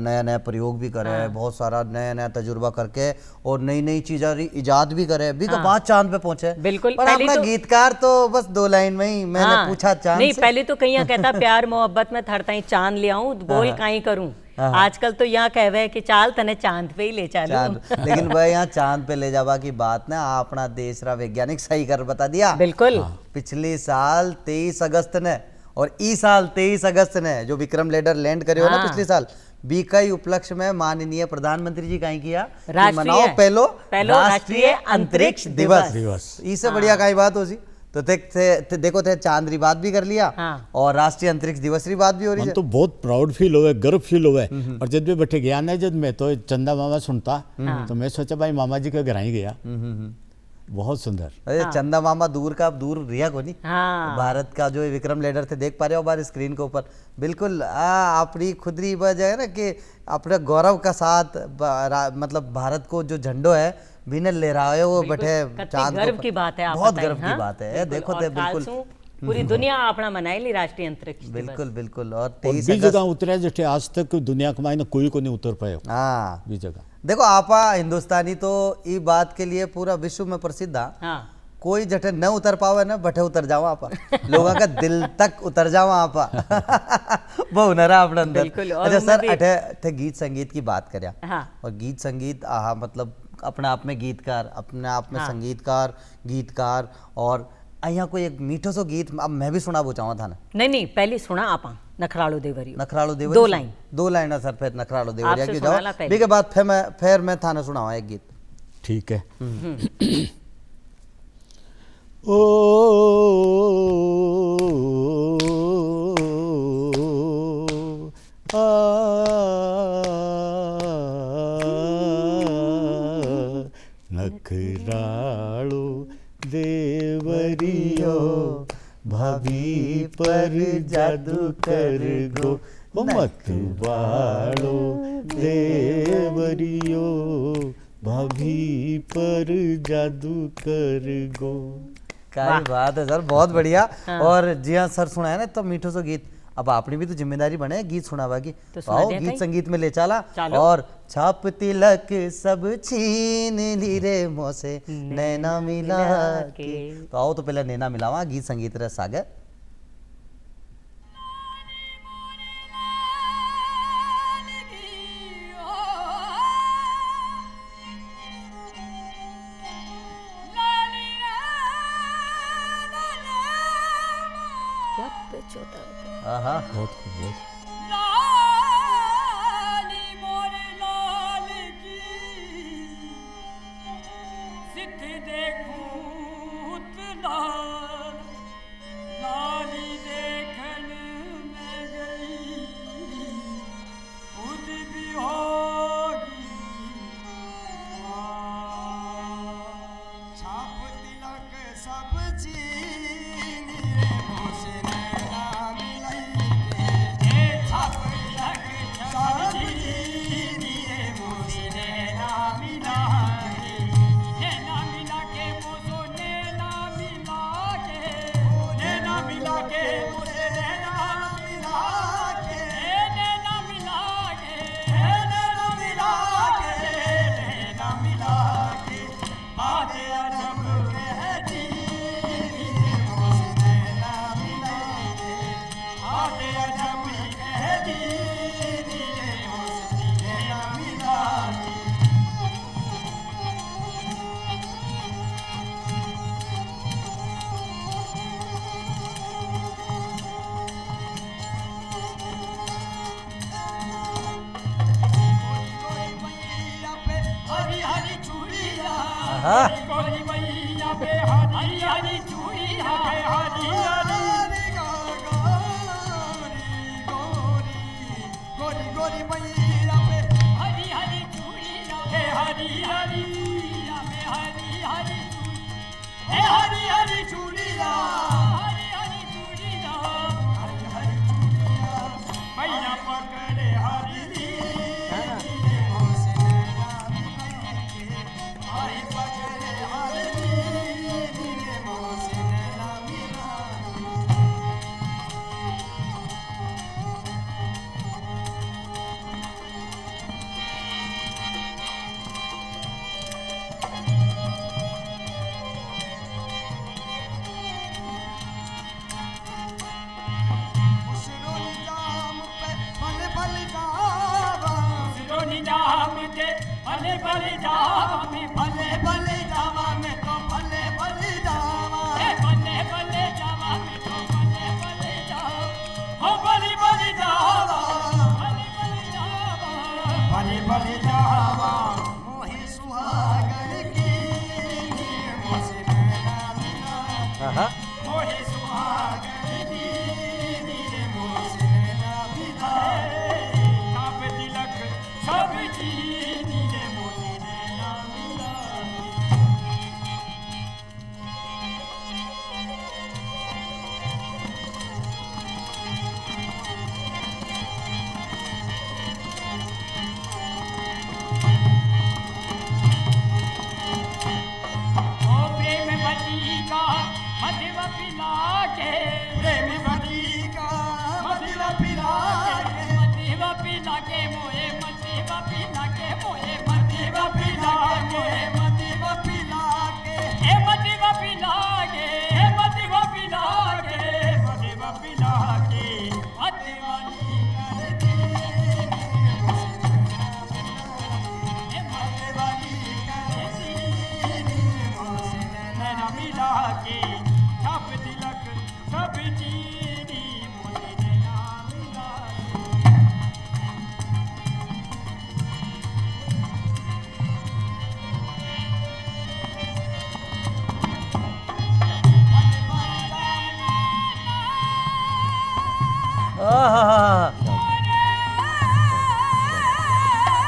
Speaker 2: नया नया प्रयोग भी करे बहुत सारा नया नया तजुर्बा करके और नई नई चीजें इजाद भी करे भी के बाद चांद पे पहुंचे।
Speaker 1: बिल्कुल।
Speaker 2: पर अपना गीतकार तो बस 2 लाइन में ही मैंने पूछा चांद
Speaker 1: नहीं पहले तो कहीं कहता प्यार मोहब्बत में थड़ता ही चांद ले आऊं बोल कहीं करूं। आजकल तो यहाँ कहवे है कि चाल तने चांद पे ही ले चलो।
Speaker 2: लेकिन भाई यहाँ चांद पे ले जावा की बात ना अपना देश रा वैज्ञानिक सही कर बता दिया।
Speaker 1: बिल्कुल।
Speaker 2: पिछले साल 23 अगस्त ने और इस साल 23 अगस्त ने जो विक्रम लैंडर लैंड करे हो ना पिछले साल बीकाई उपलक्ष्य में माननीय प्रधानमंत्री जी कहीं किया मनाओ पहलो राष्ट्रीय अंतरिक्ष दिवस। इससे बढ़िया कहीं बात हो सी तो देखो थे चांद री बात भी कर लिया और राष्ट्रीय अंतरिक्ष दिवस री बात भी हो रही है।
Speaker 3: तो बहुत प्राउड फील होवे गर्व फील होवे। और जब भी बैठे गया ना जब मैं तो चंदा मामा सुनता तो मैं सोचा भाई मामा जी के घर ही गया। बहुत सुंदर।
Speaker 2: अरे चंदा मामा दूर का दूर रिया को नहीं। भारत का जो विक्रम लैंडर थे देख पा रहे हो बार स्क्रीन के ऊपर बिल्कुल अपनी खुदरी वजह है ना कि अपने गौरव का साथ मतलब भारत को जो झंडो है बिना ले रहा है वो बैठे चांद
Speaker 1: गर्व की बात है।
Speaker 2: बहुत गर्व की बात है। देखो तो बिल्कुल
Speaker 1: पूरी दुनिया अपना मनाई ली राष्ट्रीय अंतरिक्ष
Speaker 2: बिल्कुल बिल्कुल। और
Speaker 3: 23 जगह उतरे जो आज तक दुनिया के मायने कोई को नहीं उतर पाए।
Speaker 2: हाँ
Speaker 3: 20 जगह।
Speaker 2: देखो आपा हिंदुस्तानी तो ये बात के लिए पूरा विश्व में प्रसिद्ध है। कोई जटे न उतर पावे ना बटे उतर जाओ आपा लोगों का दिल तक उतर जाओ आपा वो हुनरा अपने अंदर। अच्छा सर अठे गीत संगीत की बात करें और गीत संगीत मतलब अपने आप में गीतकार अपने आप में संगीतकार गीतकार और यहाँ कोई एक मीठो सो गीत अब मैं भी सुना चाहूँ था ना।
Speaker 1: नहीं पहले सुना आप नखरालो देवरियो
Speaker 2: 2 लाइन सर फिर नखरालो देवरिया की जाओ बी के बाद फिर मैं थाने सुनाऊँ एक गीत।
Speaker 3: ठीक है। ओ नखरालो देवरियो भाभी पर जादू कर गो मत वालो देवरियो भाभी पर जादू कर गो।
Speaker 2: क्या बात है सर बहुत बढ़िया। और जी हाँ सर सुना है ना तो मीठो सो गीत अब अपनी भी तो जिम्मेदारी बने गीत सुनावा की तो आओ गीत संगीत में ले चला और छाप तिलक सब छीन ली रे मोसे नैना मिला के। तो आओ तो पहले नैना मिलावा गीत संगीत रे सागे।
Speaker 1: बहुत खूब।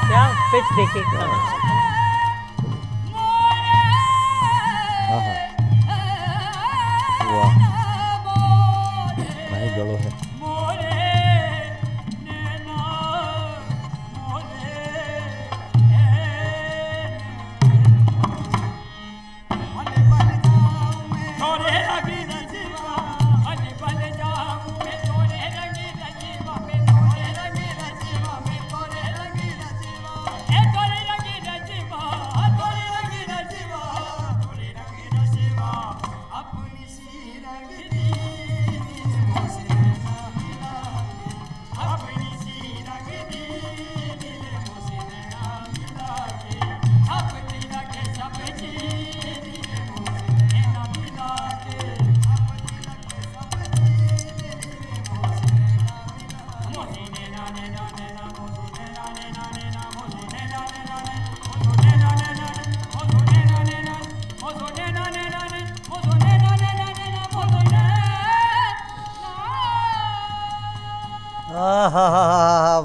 Speaker 1: क्या पिच देखिए।
Speaker 3: नहीं गड़ो है।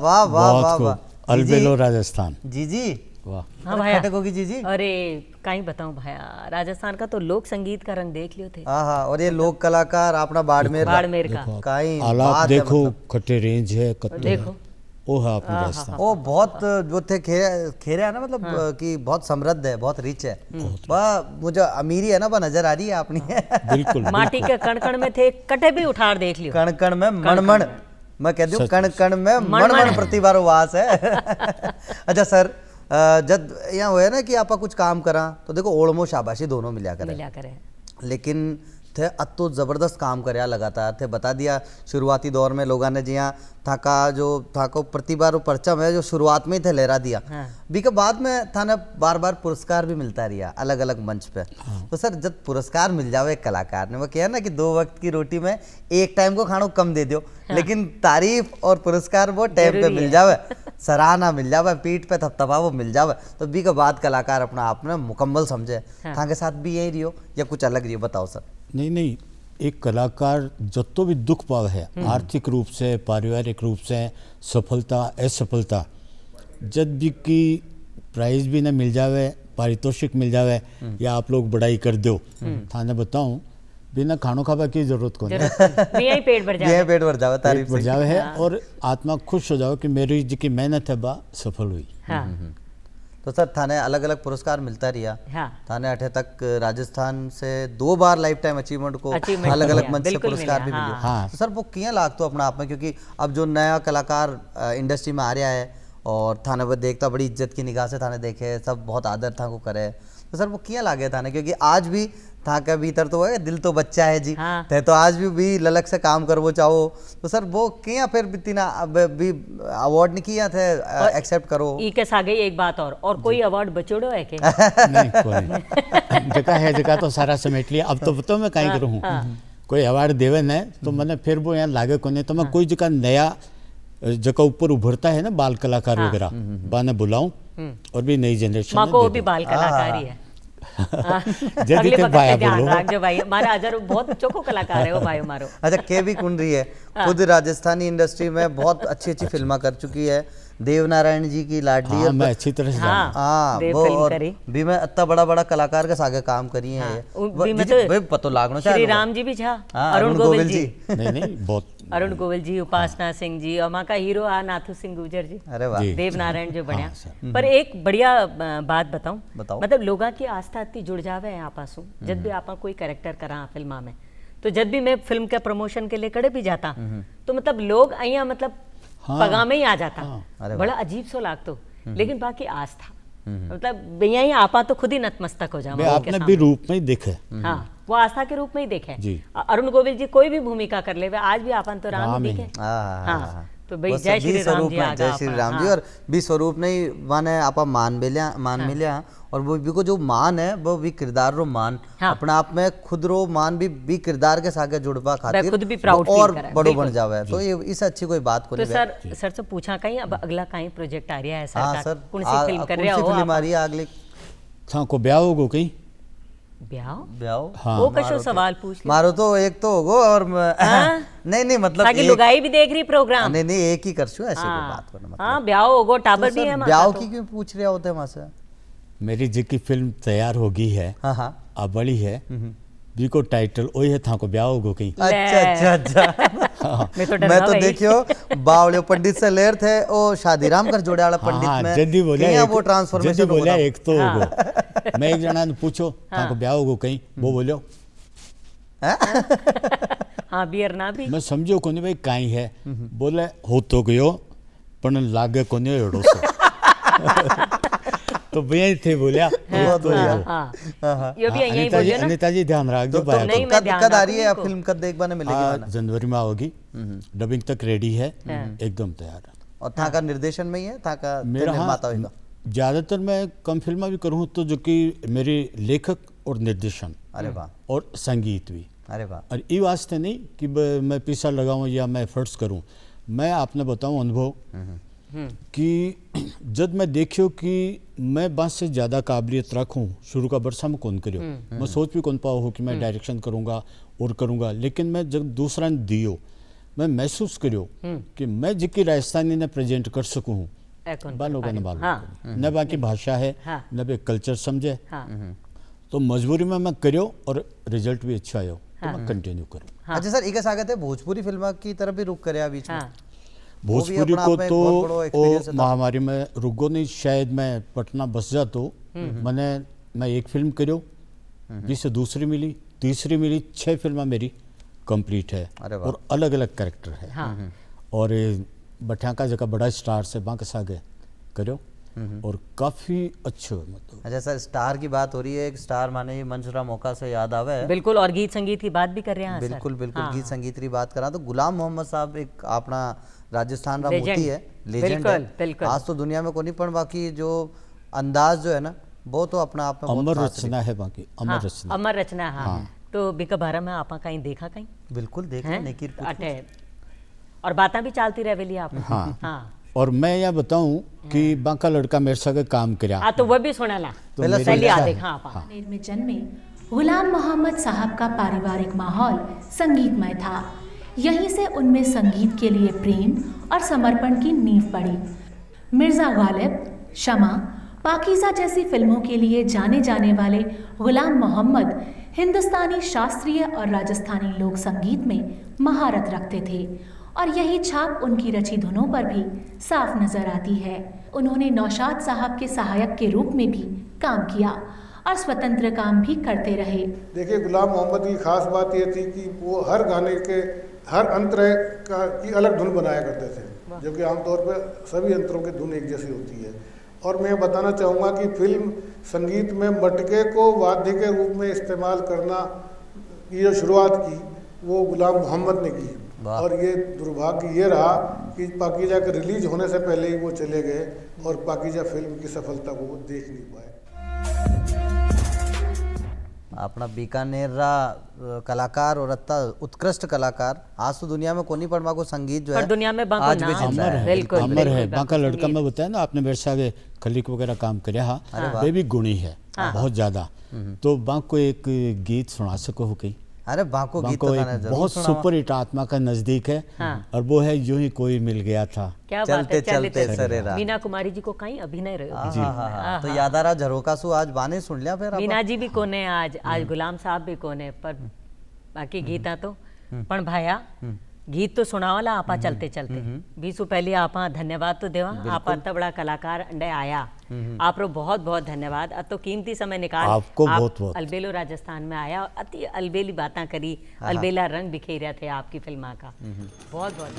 Speaker 2: वाह वाह वाह
Speaker 3: बहुत
Speaker 2: वाह।
Speaker 3: खूब। अलबेलो राजस्थान।
Speaker 2: जी जी
Speaker 3: वाह।
Speaker 1: हाँ भाया।
Speaker 2: खटक होगी जी जी।
Speaker 1: अरे कहीं बताऊं भाया, राजस्थान का तो लोक संगीत का रंग देख लियो थे।
Speaker 2: हाँ और ये लोक कलाकार अपना बाड़मेर
Speaker 1: बाड़मेर का
Speaker 2: काई
Speaker 3: आलाप
Speaker 2: बात है
Speaker 3: देखो,
Speaker 2: मतलब।
Speaker 3: कटे रेंज है, कट्टे
Speaker 1: देखो
Speaker 3: वो है अपने राजस्थान।
Speaker 2: वो बहुत जो थे खेरे है ना, मतलब कि बहुत समृद्ध है, बहुत रिच है। वह मुझे अमीरी है ना, वह नजर आ रही है अपनी।
Speaker 3: बिल्कुल
Speaker 1: माटी के कण कण में थे, कटे भी उठाड़ देख लियो।
Speaker 2: कण कण में मणमण, मैं कहती हूँ कण कण में मणमण प्रतिभा वास है। अच्छा सर, जब यहाँ हुए ना कि आपा कुछ काम करा तो देखो ओळमो शाबाशी दोनों मिला करे, लेकिन थे अतो जबरदस्त काम करया लगातार थे। बता दिया शुरुआती दौर में लोगों ने जी हाँ थाको प्रतिभा रो परचम है जो शुरुआत में ही थे लहरा दिया। बी के बाद में थाने बार बार पुरस्कार भी मिलता रहा अलग अलग मंच पे। तो सर जब पुरस्कार मिल जावे एक कलाकार ने, वो क्या है ना कि 2 वक्त की रोटी में एक टाइम को खाना कम दे दो, लेकिन तारीफ और पुरस्कार वो टाइम पे मिल जावे। सराहना मिल जावे, पीठ पे थपथपा वो मिल जावे, तो बी के बाद कलाकार अपना आप में मुकम्मल समझे।
Speaker 1: हाँ।
Speaker 2: था के साथ भी यही रियो या कुछ अलग रियो, बताओ सर।
Speaker 3: नहीं नहीं, एक कलाकार जतो भी दुख पावे है, आर्थिक रूप से, पारिवारिक रूप से, सफलता असफलता, जब भी की प्राइज भी ना मिल जावे, पारितोषिक मिल जावे, या आप लोग बड़ाई कर दो, थाने बताऊं बिना खानो खाबा की जरूरत को
Speaker 1: यही पेट भर जाए,
Speaker 2: ये पेट भर जावे, तारीफ
Speaker 3: बढ़
Speaker 2: से।
Speaker 3: जावे है, और आत्मा खुश हो जाओ कि मेरी जी की मेहनत है बा सफल हुई।
Speaker 1: हाँ
Speaker 2: तो सर थाने अलग अलग पुरस्कार मिलता रिया,
Speaker 1: हाँ
Speaker 2: थाने अठे तक राजस्थान से 2 बार लाइफ टाइम अचीवमेंट को
Speaker 1: Achievement
Speaker 2: अलग अलग
Speaker 1: मिला,
Speaker 2: मंच से
Speaker 1: बिल्कुल
Speaker 2: पुरस्कार भी
Speaker 1: मिला,
Speaker 2: मिले।
Speaker 3: हाँ।
Speaker 2: तो सर वो किया लाग तो अपना आप में, क्योंकि अब जो नया कलाकार इंडस्ट्री में आ रहा है और थाने वो देखता बड़ी इज्जत की निगाह से थाने देखे, सब बहुत आदर था को करे, तो सर वो किया लागे थाने, क्योंकि आज भी था के भीतर तो है, दिल तो बच्चा है जी,
Speaker 1: हाँ।
Speaker 2: थे तो आज भी ललक से काम करवो चाहो, तो सर वो किया फिर बितना अब भी अवार्ड नहीं किया थे एक्सेप्ट करो।
Speaker 1: ई के सागे एक बात और कोई अवार्ड बचोड़ो है के?
Speaker 3: नहीं कोई नहीं, जगह है जगह तो सारा समेट लिया, अब तो बताओ मैं कहीं करूँ, कोई अवार्ड देवे न तो मैंने फिर वो यहाँ लागे को नहीं, तो मैं कोई जगह नया जगह ऊपर उभरता है ना बाल कलाकार वगैरह, बाने बुलाऊं और भी नई जनरेशन
Speaker 1: माँ को भी बाल कलाकारी है।
Speaker 3: जल्दी
Speaker 1: अगले
Speaker 3: तक
Speaker 1: वक्त
Speaker 3: बाया
Speaker 1: पे ध्यान
Speaker 3: बोलो।
Speaker 1: रख जो भाई, हमारा अजर बहुत चोखो कलाकार है वो भाई मारो।
Speaker 2: अच्छा, के भी कुंडरी है, खुद राजस्थानी इंडस्ट्री में बहुत अच्छी अच्छी फिल्में कर चुकी है, देवनारायण जी की लाडली
Speaker 3: हाँ, मैं अच्छी तरह से
Speaker 1: हाँ,
Speaker 2: हाँ
Speaker 1: देव
Speaker 2: वो
Speaker 1: फिल्म
Speaker 2: और
Speaker 1: करी।
Speaker 2: भी मैं इतना बड़ा बड़ा कलाकार के सागे काम करी है ये।
Speaker 1: भी मैं तो
Speaker 2: पतो लागनो
Speaker 1: श्री राम जी भी छा,
Speaker 2: हाँ,
Speaker 1: अरुण गोविल जी,
Speaker 3: नहीं नहीं बहुत
Speaker 1: अरुण गोविल जी, उपासना सिंह जी, और माँ का हीरो आ नाथू सिंह गुर्जर जी,
Speaker 2: अरे वाह।
Speaker 3: जी।
Speaker 1: देवनारायण जो बढ़िया।
Speaker 3: हाँ, सर।
Speaker 1: पर एक बढ़िया बात बताऊं,
Speaker 2: बताओ।
Speaker 1: मतलब लोगों की आस्था इतनी जुड़ जावे है आपसू, जब भी आप कोई कैरेक्टर करा फिल्मा में, तो जब भी मैं फिल्म के प्रमोशन के लिए कड़े भी जाता, तो मतलब लोग अहिया मतलब
Speaker 3: हाँ।
Speaker 1: पगा में ही आ जाता,
Speaker 2: अरे
Speaker 1: बड़ा अजीब सो लागतो, लेकिन बाकी आस्था, मतलब यही आपा तो खुद ही नतमस्तक हो जाओ
Speaker 3: मैं आपने भी रूप में ही देखे।
Speaker 1: हाँ, वो आस्था के रूप में ही देखे।
Speaker 3: जी।
Speaker 1: अरुण गोविल जी कोई भी भूमिका कर ले, आज भी आपन तो राम
Speaker 3: राम
Speaker 1: ही
Speaker 3: ही।
Speaker 1: दिखे।
Speaker 2: हाँ,
Speaker 1: हाँ, तो भाई
Speaker 2: वो
Speaker 1: जय
Speaker 2: सभी
Speaker 1: श्री राम
Speaker 2: स्वरूप
Speaker 1: जी
Speaker 2: में,
Speaker 1: आगा
Speaker 2: जय श्री
Speaker 1: आपा,
Speaker 2: राम जी,
Speaker 1: हाँ।
Speaker 2: और भी स्वरूप नहीं माने आपा मान मिलिया, और वो भी को जो मान है वो भी किरदार रो मान,
Speaker 1: हाँ।
Speaker 2: अपने आप में खुद रो मान भी किरदार के सागे जुड़वा खातिर
Speaker 1: खुद भी proud
Speaker 2: वो और
Speaker 1: feel करे,
Speaker 2: बड़ो
Speaker 1: बिल्कुल।
Speaker 2: बन जावे, तो ये इससे अच्छी कोई बात को
Speaker 1: तो
Speaker 2: नहीं।
Speaker 1: सर से पूछा कहीं अब अगला कहीं प्रोजेक्ट आ रहा है
Speaker 2: हाँ
Speaker 1: सरकार,
Speaker 2: सर,
Speaker 1: कौन सी फिल्म कर रहे हो
Speaker 2: फिल्म आ
Speaker 1: आप?
Speaker 2: रही है अगली?
Speaker 3: था को ब्याह होगो कहीं।
Speaker 1: ब्याह
Speaker 2: ब्याह
Speaker 3: हाँ।
Speaker 1: वो कशो सवाल पूछ लिया।
Speaker 2: मारो तो एक तो होगो और
Speaker 1: हाँ?
Speaker 2: नहीं मतलब
Speaker 1: ताकि
Speaker 2: एक-
Speaker 1: लुगाई भी देख रही प्रोग्राम।
Speaker 2: नहीं एक ही करछू, ऐसे कोई बात करना मतलब।
Speaker 1: हाँ, ब्याह होगो, टाबर
Speaker 2: तो
Speaker 1: भी
Speaker 2: सर,
Speaker 1: है
Speaker 2: ब्याह
Speaker 1: माता
Speaker 2: की
Speaker 1: तो।
Speaker 2: क्यों पूछ रहे होते हैं वहां से?
Speaker 3: मेरी जी की फिल्म तैयार होगी है,
Speaker 2: हाँ हाँ,
Speaker 3: अब बड़ी है, बी को टाइटल वही है, था को ब्याह होगो कहीं।
Speaker 2: अच्छा
Speaker 1: मैं तो डरा
Speaker 2: मैं तो
Speaker 1: भाई।
Speaker 2: देखियो बावले पंडित से लेर थे ओ शादीराम कर जोड़े वाला
Speaker 3: हाँ,
Speaker 2: पंडित में
Speaker 3: जल्दी बोलिया
Speaker 2: किया
Speaker 3: एक,
Speaker 2: वो ट्रांसफॉर्मेशन
Speaker 3: जल्दी बोलिया
Speaker 2: होगा।
Speaker 3: एक तो होगो। मैं एक जना ने पूछो था को ब्याह होगो कहीं, वो बोलियो
Speaker 1: हाँ, बियर ना भी।
Speaker 3: मैं समझो कोनी भाई काई है, बोले हो तो गयो पण लागे कोनी एड़ो सो। तो भैया ही थे बोलिया
Speaker 2: बहुत
Speaker 3: तो
Speaker 2: बढ़िया।
Speaker 1: हाँ, ये भी यही
Speaker 3: अनिता जी,
Speaker 1: बोलियो ना।
Speaker 3: अनिता जी ध्यान रख दो
Speaker 2: तो
Speaker 3: भाई
Speaker 1: नहीं,
Speaker 3: को।
Speaker 1: मैं
Speaker 2: कद
Speaker 1: ध्यान
Speaker 2: कद आ रही है
Speaker 1: रखूंगी
Speaker 2: फिल्म, कद देखने मिलेगी मैंने?
Speaker 3: जनवरी में होगी, डबिंग तक रेडी है, एकदम तैयार है।
Speaker 2: और था का निर्देशन में ही है, था का
Speaker 3: मेरा
Speaker 2: निर्माता होगा?
Speaker 3: ज़्यादातर मैं कम फिल्में भी करूँ तो जो कि मेरे लेखक और निर्देशन
Speaker 2: अरे वाह,
Speaker 3: और संगीत भी,
Speaker 2: अरे वाह,
Speaker 3: और ये वास्ते नहीं कि मैं पैसा लगाऊं या मैं एफर्ट्स करूं, मैं आपने बताऊं अनुभव कि जब मैं देखियो कि मैं बस से ज़्यादा काबिलियत रखूं, शुरू का बरसा में कौन करियो, मैं सोच भी कौन पाओ हो कि मैं डायरेक्शन करूंगा और करूंगा, लेकिन मैं जब दूसरा ने दियो, मैं महसूस करियो कि मैं जिकी राजस्थानी ने प्रेजेंट कर सकूँ बालों का न बालों का, न बाकी भाषा है,
Speaker 1: हाँ।
Speaker 3: न भी कल्चर समझे,
Speaker 1: हाँ,
Speaker 3: तो मजबूरी में मैं करियो और रिजल्ट भी अच्छा आयो, तो मैं कंटिन्यू करूँ।
Speaker 1: हाँ।
Speaker 2: अच्छा सर, एक स्वागत है भोजपुरी फिल्म की तरफ भी रुक करे बीच में।
Speaker 1: हाँ,
Speaker 3: भोजपुरी
Speaker 2: अपना
Speaker 3: को
Speaker 2: आप में एक
Speaker 3: तो
Speaker 2: बहुत बड़ा experience
Speaker 3: ओ
Speaker 2: था।
Speaker 3: महामारी में रुको नहीं, शायद मैं पटना बस जातो, मैं एक फिल्म करियो, जिससे दूसरी मिली, तीसरी मिली, 6 फिल्में मेरी कंप्लीट है,
Speaker 2: अरे वाह।
Speaker 3: और अलग अलग कैरेक्टर है।
Speaker 1: हाँ।
Speaker 3: और बठिया का जगह बड़ा स्टार से बांक सागे करो, और काफी अच्छे मतलब।
Speaker 2: अच्छा सर, स्टार की बात हो रही है, एक स्टार माने ये मंचरा मौका से याद आवे है।
Speaker 1: बिल्कुल, और गीत संगीत की बात भी कर रहे हैं सर।
Speaker 2: बिल्कुल बिल्कुल,
Speaker 1: हाँ,
Speaker 2: गीत संगीत की बात करा तो गुलाम मोहम्मद साहब एक अपना राजस्थान का
Speaker 1: Legend।
Speaker 2: मोती है, लेजेंड
Speaker 1: बिल्कुल,
Speaker 2: है।
Speaker 1: बिल्कुल।
Speaker 2: आज तो दुनिया में कोई नहीं, पर बाकी जो अंदाज जो है ना, वो तो अपना आप में बहुत
Speaker 3: अमर
Speaker 2: खास
Speaker 3: रचना है बाकी, अमर
Speaker 1: हाँ,
Speaker 3: रचना।
Speaker 1: अमर रचना। हाँ, तो बिका बारा में आपा कहीं देखा कहीं
Speaker 2: है। बिल्कुल देख
Speaker 1: हैं?
Speaker 2: नेकीर
Speaker 1: अटे और बातें भी चलती रहेली आप।
Speaker 3: हाँ।
Speaker 1: हाँ,
Speaker 3: और मैं यह बताऊं कि बांका लड़का मेरे संग काम करया।
Speaker 1: हाँ तो वह भी सुना ला,
Speaker 3: तो
Speaker 2: पहले
Speaker 3: मेरी-
Speaker 1: चलिए
Speaker 2: सुन-
Speaker 1: देख। हाँ आपा।
Speaker 8: बीकानेर में जन्मे गुलाम मोहम्मद साहब का पारिवारिक माहौल संगीतमय था। यहीं से उनमें संगीत के लिए प्रेम और समर्पण की नींव पड़ी। मिर्ज़ा गालिब, शमा, पाकीज़ा जैसी फिल्मों के लिए जाने जाने वाले गुलाम मोहम्मद हिंदुस्तानी शास्त्रीय और राजस्थानी लोक संगीत में महारत रखते थे और यही छाप उनकी रची धुनों पर भी साफ नजर आती है। उन्होंने नौशाद साहब के सहायक के रूप में भी काम किया और स्वतंत्र काम भी करते रहे।
Speaker 9: देखिए, गुलाम मोहम्मद की खास बात ये थी कि वो हर गाने के हर अंतर की अलग धुन बनाया करते थे, जबकि आमतौर पर सभी अंतरों की धुन एक जैसी होती है। और मैं बताना चाहूँगा कि फिल्म संगीत में मटके को वाद्य के रूप में इस्तेमाल करना की जो शुरुआत की वो गुलाम मोहम्मद ने की। और ये दुर्भाग्य ये रहा कि पाकीजा के रिलीज होने से पहले ही वो चले गए और पाकीजा फिल्म की सफलता को वो देख नहीं पाए।
Speaker 2: अपना बीकानेरा कलाकार और अत्ता उत्कृष्ट कलाकार आज तो दुनिया में कोनी पड़मा को संगीत जो
Speaker 1: पर
Speaker 2: है
Speaker 1: दुनिया में बांको
Speaker 2: आज भी
Speaker 1: नाम
Speaker 2: जिंदा
Speaker 3: अमर
Speaker 2: है।
Speaker 3: है,
Speaker 1: बिल्कुल,
Speaker 3: अमर
Speaker 1: बिल्कुल,
Speaker 3: है। बांका
Speaker 1: बांका
Speaker 3: लड़का मैं बताया ना, आपने मेरे साथ खलीक वगैरह काम करया। हाँ, वे भी गुणी है बहुत ज्यादा। तो बांक को एक गीत सुना सको हो कहीं?
Speaker 2: अरे बाको गीत
Speaker 3: बांको
Speaker 2: तो
Speaker 3: एक
Speaker 2: गाना जरूर
Speaker 3: बहुत
Speaker 2: सुनावा।
Speaker 3: सुपर हिट आत्मा का नजदीक है।
Speaker 1: हाँ।
Speaker 3: और वो है यूं ही कोई मिल गया था।
Speaker 1: क्या बात
Speaker 2: चलते
Speaker 1: है,
Speaker 2: चलते सरेरा।
Speaker 1: मीना कुमारी जी को कहीं अभिनय रहे।
Speaker 2: हाँ, तो याद आ रहा झरोका सु आज बाने सुन लिया फिर
Speaker 1: मीना जी भी कोने आज गुलाम साहब भी कोने, पर बाकी गीता तो पण भाया गीत तो सुनावाला आपा चलते चलते। बीसु पहले आपा धन्यवाद तो देवा, आपा इतना बड़ा कलाकार अंडे आया, आप रो बहुत बहुत धन्यवाद। अब तो कीमती समय निकाल
Speaker 3: आपको
Speaker 1: आप
Speaker 3: बहुत-बहुत।
Speaker 1: अलबेलो राजस्थान में आया और अति अलबेली बातें करी, अलबेला रंग बिखेरा थे आपकी फिल्मा का। बहुत बहुत